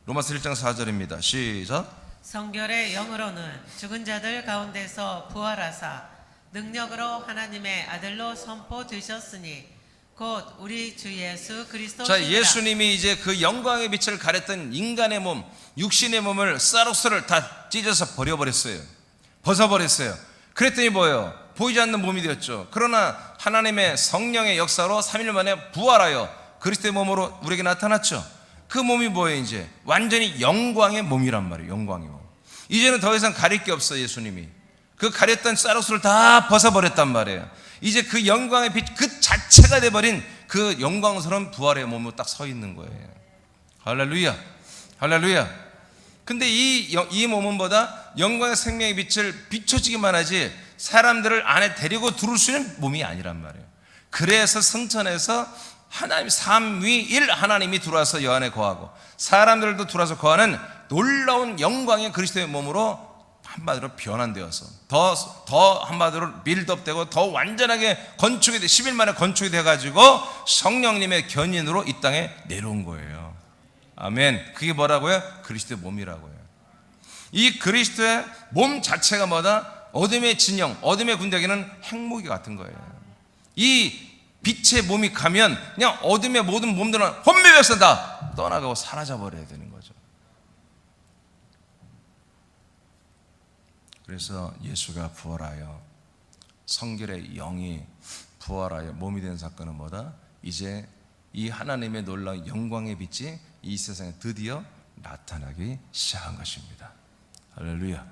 로마서 1장 4절입니다. 시작. 성결의 영으로는 죽은 자들 가운데서 부활하사 능력으로 하나님의 아들로 선포되셨으니 곧 우리 주 예수 그리스도시니라. 자, 예수님이 이제 그 영광의 빛을 가렸던 인간의 몸, 육신의 몸을 쌀옥수를 다 찢어서 버려버렸어요. 벗어버렸어요. 그랬더니 뭐예요? 보이지 않는 몸이 되었죠. 그러나 하나님의 성령의 역사로 3일 만에 부활하여 그리스도의 몸으로 우리에게 나타났죠. 그 몸이 뭐예요? 이제 완전히 영광의 몸이란 말이에요. 영광의 몸. 이제는 더 이상 가릴 게 없어요. 예수님이 그 가렸던 쌀옥수를 다 벗어버렸단 말이에요. 이제 그 영광의 빛 그 자체가 돼버린 그 영광스러운 부활의 몸으로 딱 서 있는 거예요. 할렐루야, 할렐루야. 근데 이 몸은 뭐다? 영광의 생명의 빛을 비춰지기만 하지 사람들을 안에 데리고 들어올 수 있는 몸이 아니란 말이에요. 그래서 성천에서 하나님 삼위일 하나님이 들어와서 여 안에 거하고 사람들도 들어와서 거하는 놀라운 영광의 그리스도의 몸으로 한마디로 변환되어서 더 한마디로 빌드업되고 더 완전하게 건축이 돼 10일 만에 건축이 돼가지고 성령님의 견인으로 이 땅에 내려온 거예요. 아멘. 그게 뭐라고요? 그리스도의 몸이라고요. 이 그리스도의 몸 자체가 뭐다? 어둠의 진영, 어둠의 군대에게는 핵무기 같은 거예요. 이 빛의 몸이 가면 그냥 어둠의 모든 몸들은 혼미해서 다 떠나가고 사라져 버려야 되는 거죠. 그래서 예수가 부활하여 성결의 영이 부활하여 몸이 된 사건은 뭐다? 이제 이 하나님의 놀라운 영광의 빛이 이 세상에 드디어 나타나기 시작한 것입니다. 할렐루야.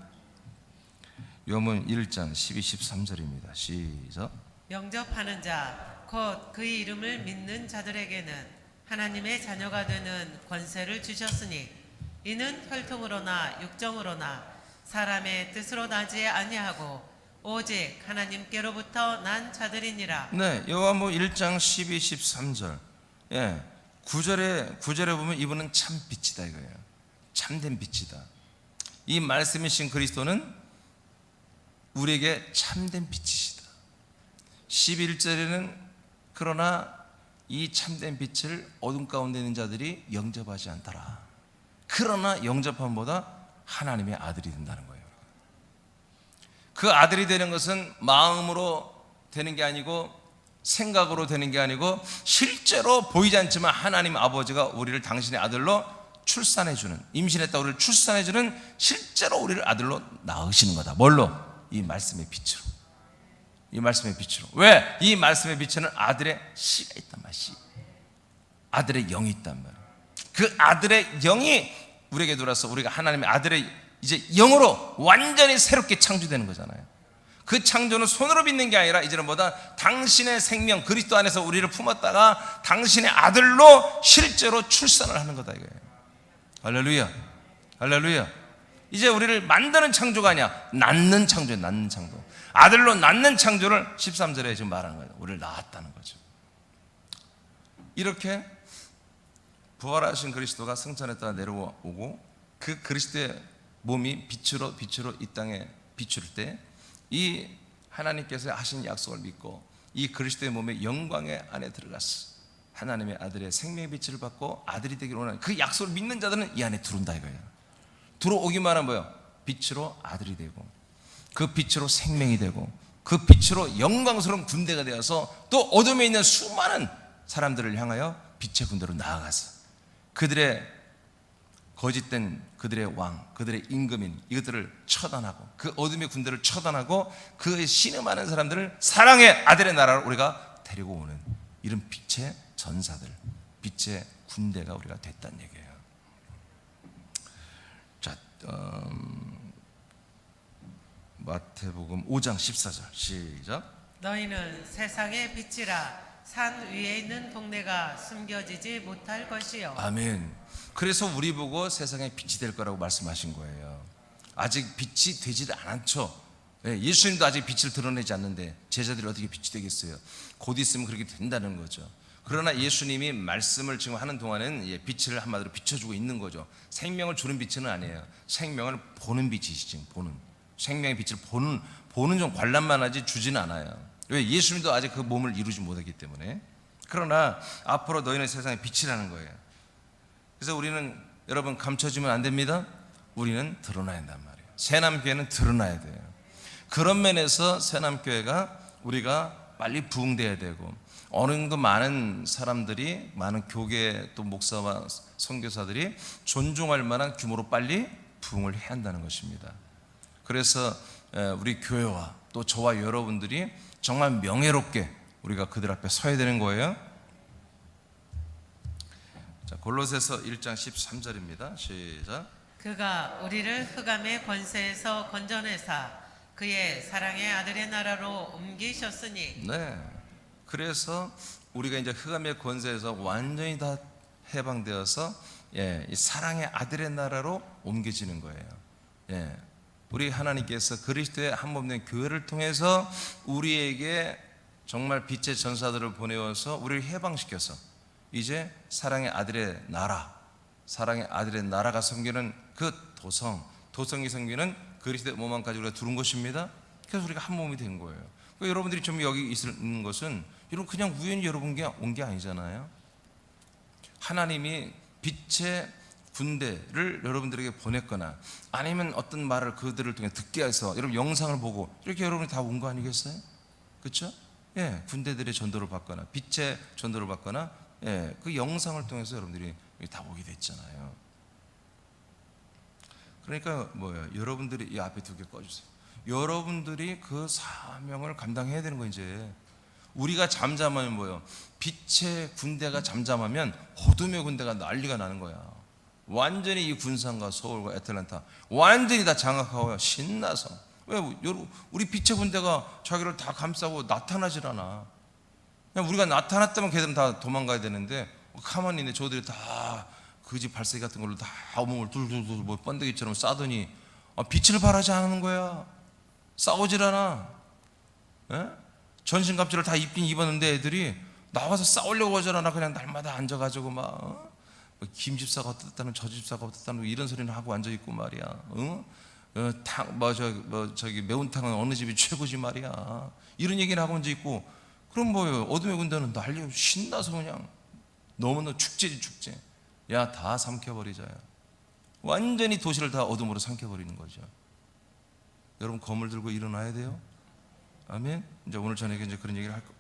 요한복음 1장 12, 13절입니다. 시작. 영접하는 자 곧 그의 이름을 믿는 자들에게는 하나님의 자녀가 되는 권세를 주셨으니 이는 혈통으로나 육정으로나 사람의 뜻으로 나지 아니하고 오직 하나님께로부터 난 자들이니라. 네, 요한복음 1장 12, 13절. 9절에 보면 이분은 참 빛이다 이거예요. 참된 빛이다. 이 말씀이신 그리스도는 우리에게 참된 빛이시다. 11절에는 그러나 이 참된 빛을 어둠 가운데 있는 자들이 영접하지 않더라. 그러나 영접함보다 하나님의 아들이 된다는 거예요. 그 아들이 되는 것은 마음으로 되는 게 아니고 생각으로 되는 게 아니고 실제로 보이지 않지만 하나님 아버지가 우리를 당신의 아들로 출산해주는, 임신했다 우리를 출산해주는 실제로 우리를 아들로 낳으시는 거다. 뭘로? 이 말씀의 빛으로. 이 말씀의 빛으로. 왜? 이 말씀의 빛에는 아들의 씨가 있단 말이야. 씨. 아들의 영이 있단 말이야. 그 아들의 영이 우리에게 들어와서 우리가 하나님의 아들의 이제 영으로 완전히 새롭게 창조되는 거잖아요. 그 창조는 손으로 빚는 게 아니라 이제는 뭐다? 당신의 생명 그리스도 안에서 우리를 품었다가 당신의 아들로 실제로 출산을 하는 거다 이거예요. 할렐루야, 할렐루야. 이제 우리를 만드는 창조가 아니야, 낳는 창조예요. 낳는 창조. 아들로 낳는 창조를 13절에 지금 말하는 거예요. 우리를 낳았다는 거죠. 이렇게 부활하신 그리스도가 승천에 따라 내려오고 그 그리스도의 몸이 빛으로 이 땅에 비출 때 이 하나님께서 하신 약속을 믿고 이 그리스도의 몸의 영광의 안에 들어갔어. 하나님의 아들의 생명의 빛을 받고 아들이 되기를 원하는 그 약속을 믿는 자들은 이 안에 들어온다 이거예요. 들어오기만 하면 뭐예요? 빛으로 아들이 되고 그 빛으로 생명이 되고 그 빛으로 영광스러운 군대가 되어서 또 어둠에 있는 수많은 사람들을 향하여 빛의 군대로 나아가서 그들의 거짓된 그들의 왕, 그들의 임금인 이것들을 처단하고 그 어둠의 군대를 처단하고 그 신음하는 사람들을 사랑의 아들의 나라로 우리가 데리고 오는 이런 빛의 전사들, 빛의 군대가 우리가 됐다는 얘기예요. 자, 마태복음 5장 14절 시작. 너희는 세상의 빛이라. 산 위에 있는 동네가 숨겨지지 못할 것이요. 아멘. 그래서 우리 보고 세상에 빛이 될 거라고 말씀하신 거예요. 아직 빛이 되지도 않았죠. 예수님도 아직 빛을 드러내지 않는데 제자들이 어떻게 빛이 되겠어요? 곧 있으면 그렇게 된다는 거죠. 그러나 예수님이 말씀을 지금 하는 동안은 빛을 한마디로 비춰주고 있는 거죠. 생명을 주는 빛은 아니에요. 생명을 보는 빛이시죠. 보는 생명의 빛을 보는 좀 관람만 하지 주지는 않아요. 왜? 예수님도 아직 그 몸을 이루지 못하기 때문에. 그러나 앞으로 너희는 세상의 빛이라는 거예요. 그래서 우리는 여러분 감춰지면 안 됩니다. 우리는 드러나야 한단 말이에요. 새남교회는 드러나야 돼요. 그런 면에서 새남교회가 우리가 빨리 부흥돼야 되고 어느 정도 많은 사람들이 많은 교계 또 목사와 선교사들이 존중할 만한 규모로 빨리 부흥을 해야 한다는 것입니다. 그래서 우리 교회와 또 저와 여러분들이 정말 명예롭게 우리가 그들 앞에 서야 되는 거예요. 자, 골로새서 1장 13절입니다. 시작. 그가 우리를 흑암의 권세에서 건져내사 그의 사랑의 아들의 나라로 옮기셨으니. 네. 그래서 우리가 이제 흑암의 권세에서 완전히 다 해방되어서 이 사랑의 아들의 나라로 옮겨지는 거예요. 우리 하나님께서 그리스도의 한 몸 된 교회를 통해서 우리에게 정말 빛의 전사들을 보내어서 우리를 해방시켜서 이제 사랑의 아들의 나라, 사랑의 아들의 나라가 섬기는 그 도성이 섬기는 그리스도의 몸안까지 우리가 두른 것입니다. 그래서 우리가 한 몸이 된 거예요. 그러니까 여러분들이 좀 여기 있는 것은 여러분 그냥 우연히 여러분 온 게 아니잖아요. 하나님이 빛의 군대를 여러분들에게 보냈거나 아니면 어떤 말을 그들을 통해 듣게 해서 여러분 영상을 보고 이렇게 여러분이 다 온 거 아니겠어요? 그렇죠? 군대들의 전도를 받거나 빛의 전도를 받거나 그 영상을 통해서 여러분들이 다 오게 됐잖아요. 그러니까 뭐예요? 여러분들이 이 앞에 두 개 꺼주세요. 여러분들이 그 사명을 감당해야 되는 거. 이제 우리가 잠잠하면 뭐예요? 빛의 군대가 잠잠하면 어둠의 군대가 난리가 나는 거야. 완전히 이 군산과 서울과 애틀랜타 완전히 다 장악하고 신나서. 왜? 우리 빛의 군대가 자기를 다 감싸고 나타나질 않아. 그냥 우리가 나타났다면 걔들은 다 도망가야 되는데 가만히 있네. 저들이 다 거지 발사기 같은 걸로 다 몸을 둘둘둘 뭐 번데기처럼 싸더니 빛을 발하지 않는 거야. 싸우질 않아. 전신갑주를 다 입긴 입었는데 애들이 나와서 싸우려고 하질 않아. 그냥 날마다 앉아가지고 막 김 집사가 어떻다는 저 집사가 어떻다는 이런 소리는 하고 앉아있고 말이야. 저기 매운탕은 어느 집이 최고지 말이야. 이런 얘기는 하고 앉아있고. 그럼 뭐예요? 어둠의 군대는 난리 신나서 그냥 너무나 축제지 축제. 야, 다 삼켜버리자요. 완전히 도시를 다 어둠으로 삼켜버리는 거죠. 여러분 검을 들고 일어나야 돼요. 아멘. 이제 오늘 저녁에 이제 그런 얘기를 할 거.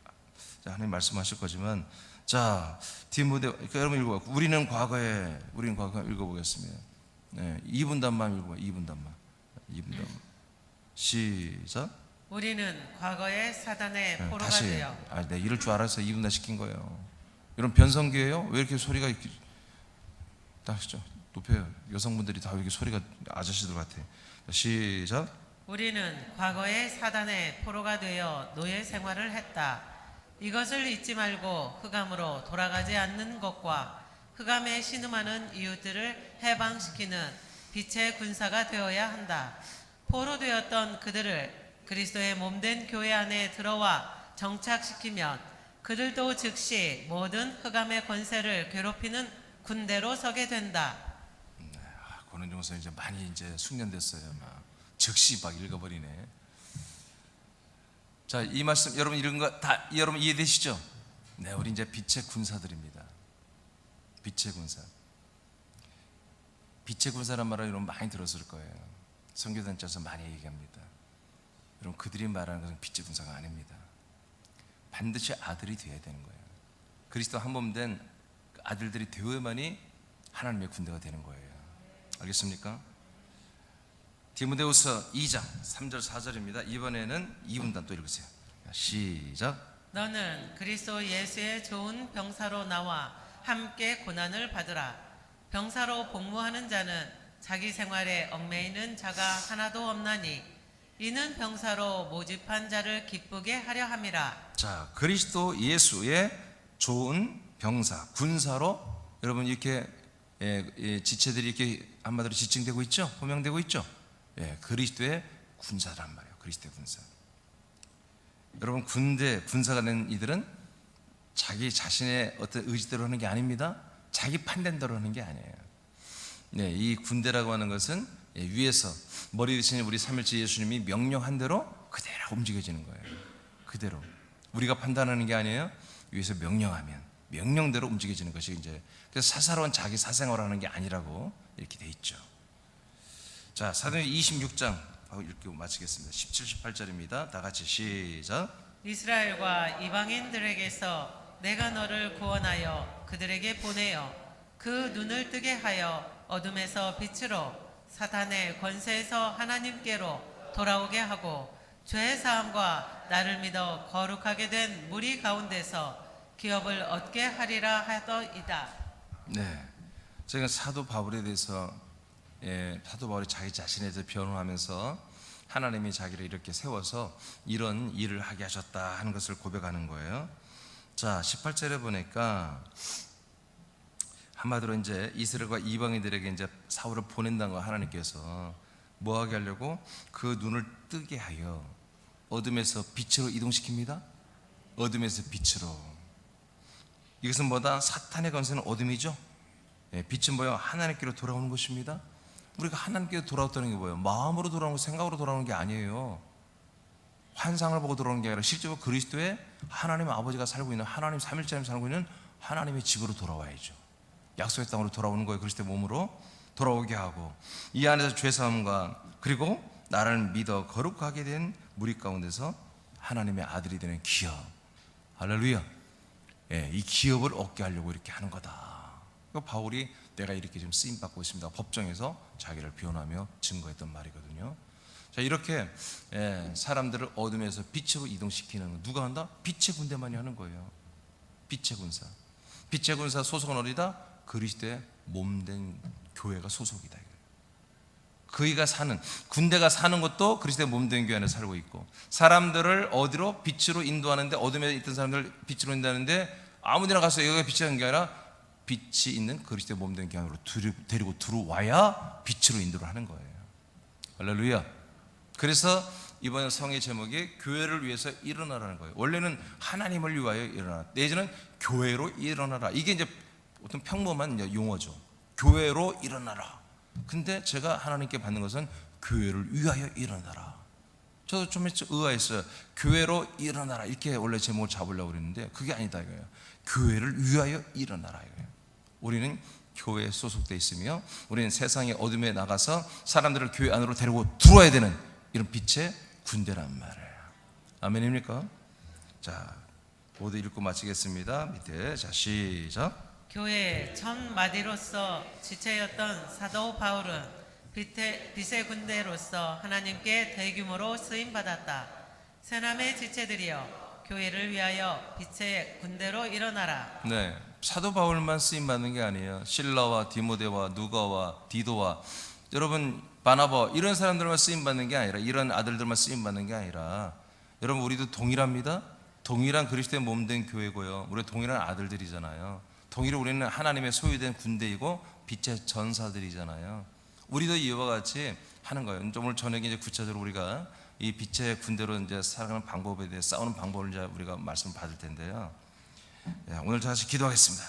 자, 하나님 말씀하실 거지만, 자 디모데, 여러분 읽어봐. 우리는 과거에 읽어보겠습니다. 2분단만 읽어봐. 2분단만. 시작. 우리는 과거에 사단의 포로가 다시. 되어. 내가 이럴 줄 알아서 2분단 시킨 거예요. 이런 변성기예요? 왜 이렇게 소리가 이렇게 다시죠? 높여요. 여성분들이 다 이렇게 소리가 아저씨들 같아. 시작. 우리는 과거에 사단의 포로가 되어 노예 생활을 했다. 이것을 잊지 말고 흑암으로 돌아가지 않는 것과 흑암에 신음하는 이웃들을 해방시키는 빛의 군사가 되어야 한다. 포로되었던 그들을 그리스도의 몸된 교회 안에 들어와 정착시키면 그들도 즉시 모든 흑암의 권세를 괴롭히는 군대로 서게 된다. 권은정 목사님 이제 많이 이제 숙련됐어요. 막 즉시 막 읽어버리네. 자, 이 말씀 여러분 이런 거 다 여러분 이해되시죠? 네, 우리 이제 빛의 군사들입니다. 빛의 군사. 빛의 군사란 말을 여러분 많이 들었을 거예요. 선교단체에서 많이 얘기합니다. 여러분 그들이 말하는 것은 빛의 군사가 아닙니다. 반드시 아들이 되어야 되는 거예요. 그리스도 한 몸 된 아들들이 되어야만이 하나님의 군대가 되는 거예요. 알겠습니까? 디모데후서 2장 3절 4절입니다. 이번에는 2분단 또 읽으세요. 시작. 너는 그리스도 예수의 좋은 병사로 나와 함께 고난을 받으라. 병사로 복무하는 자는 자기 생활에 얽매이는 자가 하나도 없나니 이는 병사로 모집한 자를 기쁘게 하려 함이라. 자, 그리스도 예수의 좋은 병사, 군사로 여러분 이렇게 지체들이 이렇게 한마디로 지칭되고 있죠? 호명되고 있죠? 예, 그리스도의 군사란 말이에요. 그리스도의 군사. 여러분 군대 군사가 된 이들은 자기 자신의 어떤 의지대로 하는 게 아닙니다. 자기 판단대로 하는 게 아니에요. 네, 이 군대라고 하는 것은 위에서 머리 대신 우리 삼일째 예수님이 명령한 대로 그대로 움직여지는 거예요. 그대로 우리가 판단하는 게 아니에요. 위에서 명령하면 명령대로 움직여지는 것이 이제 그래서 사사로운 자기 사생활을 하는 게 아니라고 이렇게 돼 있죠. 자, 사도행전 26장 읽고 마치겠습니다. 17, 18절입니다. 다 같이 시작. 이스라엘과 이방인들에게서 내가 너를 구원하여 그들에게 보내어 그 눈을 뜨게 하여 어둠에서 빛으로 사탄의 권세에서 하나님께로 돌아오게 하고 죄 사함과 나를 믿어 거룩하게 된 무리 가운데서 기업을 얻게 하리라 하더이다. 네, 제가 사도 바울에 대해서 사도 바울이 자기 자신에 대해서 변호하면서 하나님이 자기를 이렇게 세워서 이런 일을 하게 하셨다 하는 것을 고백하는 거예요. 자, 18절에 보니까 한마디로 이제 이스라엘과 이방인들에게 이제 사울을 보낸다는 거 하나님께서 뭐 하게 하려고 그 눈을 뜨게 하여 어둠에서 빛으로 이동시킵니다. 어둠에서 빛으로. 이것은 뭐다? 사탄의 권세는 어둠이죠. 빛은 뭐예요? 하나님께로 돌아오는 것입니다. 우리가 하나님께로 돌아왔다는 게 뭐예요? 마음으로 돌아오는 거, 생각으로 돌아오는 게 아니에요. 환상을 보고 돌아오는 게 아니라 실제로 그리스도의 하나님 아버지가 살고 있는 하나님 삼일체님 살고 있는 하나님의 집으로 돌아와야죠. 약속의 땅으로 돌아오는 거예요. 그리스도의 몸으로 돌아오게 하고 이 안에서 죄사함과 그리고 나를 믿어 거룩하게 된 무리 가운데서 하나님의 아들이 되는 기업. 할렐루야. 이 기업을 얻게 하려고 이렇게 하는 거다. 바울이 내가 이렇게 좀 쓰임 받고 있습니다. 법정에서 자기를 변호하며 증거했던 말이거든요. 자, 이렇게 사람들을 어둠에서 빛으로 이동시키는 거 누가 한다? 빛의 군대만이 하는 거예요. 빛의 군사. 빛의 군사 소속은 어디다? 그리스도의 몸된 교회가 소속이다. 그이가 사는 군대가 사는 것도 그리스도의 몸된 교회 안에 살고 있고 사람들을 어디로 빛으로 인도하는데 어둠에 있던 사람들을 빛으로 인도하는데 아무데나 가서 여기가 빛이라는 게 아니라 빛이 있는 그리스도의 몸된 교회 안으로 데리고 들어와야 빛으로 인도를 하는 거예요. 할렐루야. 그래서 이번 성의 제목이 교회를 위해서 일어나라는 거예요. 원래는 하나님을 위하여 일어나. 내지는 교회로 일어나라. 이게 이제 어떤 평범한 용어죠. 교회로 일어나라. 근데 제가 하나님께 받는 것은 교회를 위하여 일어나라. 저도 좀 의아했어요. 교회로 일어나라 이렇게 원래 제목을 잡으려고 그랬는데 그게 아니다 이거예요. 교회를 위하여 일어나라 이거예요. 우리는 교회에 소속되어 있으며 우리는 세상의 어둠에 나가서 사람들을 교회 안으로 데리고 들어와야 되는 이런 빛의 군대란 말이에요. 아멘입니까? 자, 모두 읽고 마치겠습니다. 밑에 자 시작. 교회의 첫 마디로서 지체였던 사도 바울은 빛의 군대로서 하나님께 대규모로 쓰임받았다. 새남의 지체들이여 교회를 위하여 빛의 군대로 일어나라. 네, 사도 바울만 쓰임받는 게 아니에요. 실라와 디모데와 누가와 디도와 여러분 바나바 이런 사람들만 쓰임받는 게 아니라 이런 아들들만 쓰임받는 게 아니라 여러분 우리도 동일합니다. 동일한 그리스도의 몸된 교회고요. 우리 동일한 아들들이잖아요. 동일히 우리는 하나님의 소유된 군대이고 빛의 전사들이잖아요. 우리도 이와 같이 하는 거예요. 오늘 저녁에 이제 구체적으로 우리가 이 빛의 군대로 이제 살아가는 방법에 대해 싸우는 방법을 이제 우리가 말씀을 받을 텐데요. 오늘 다시 기도하겠습니다.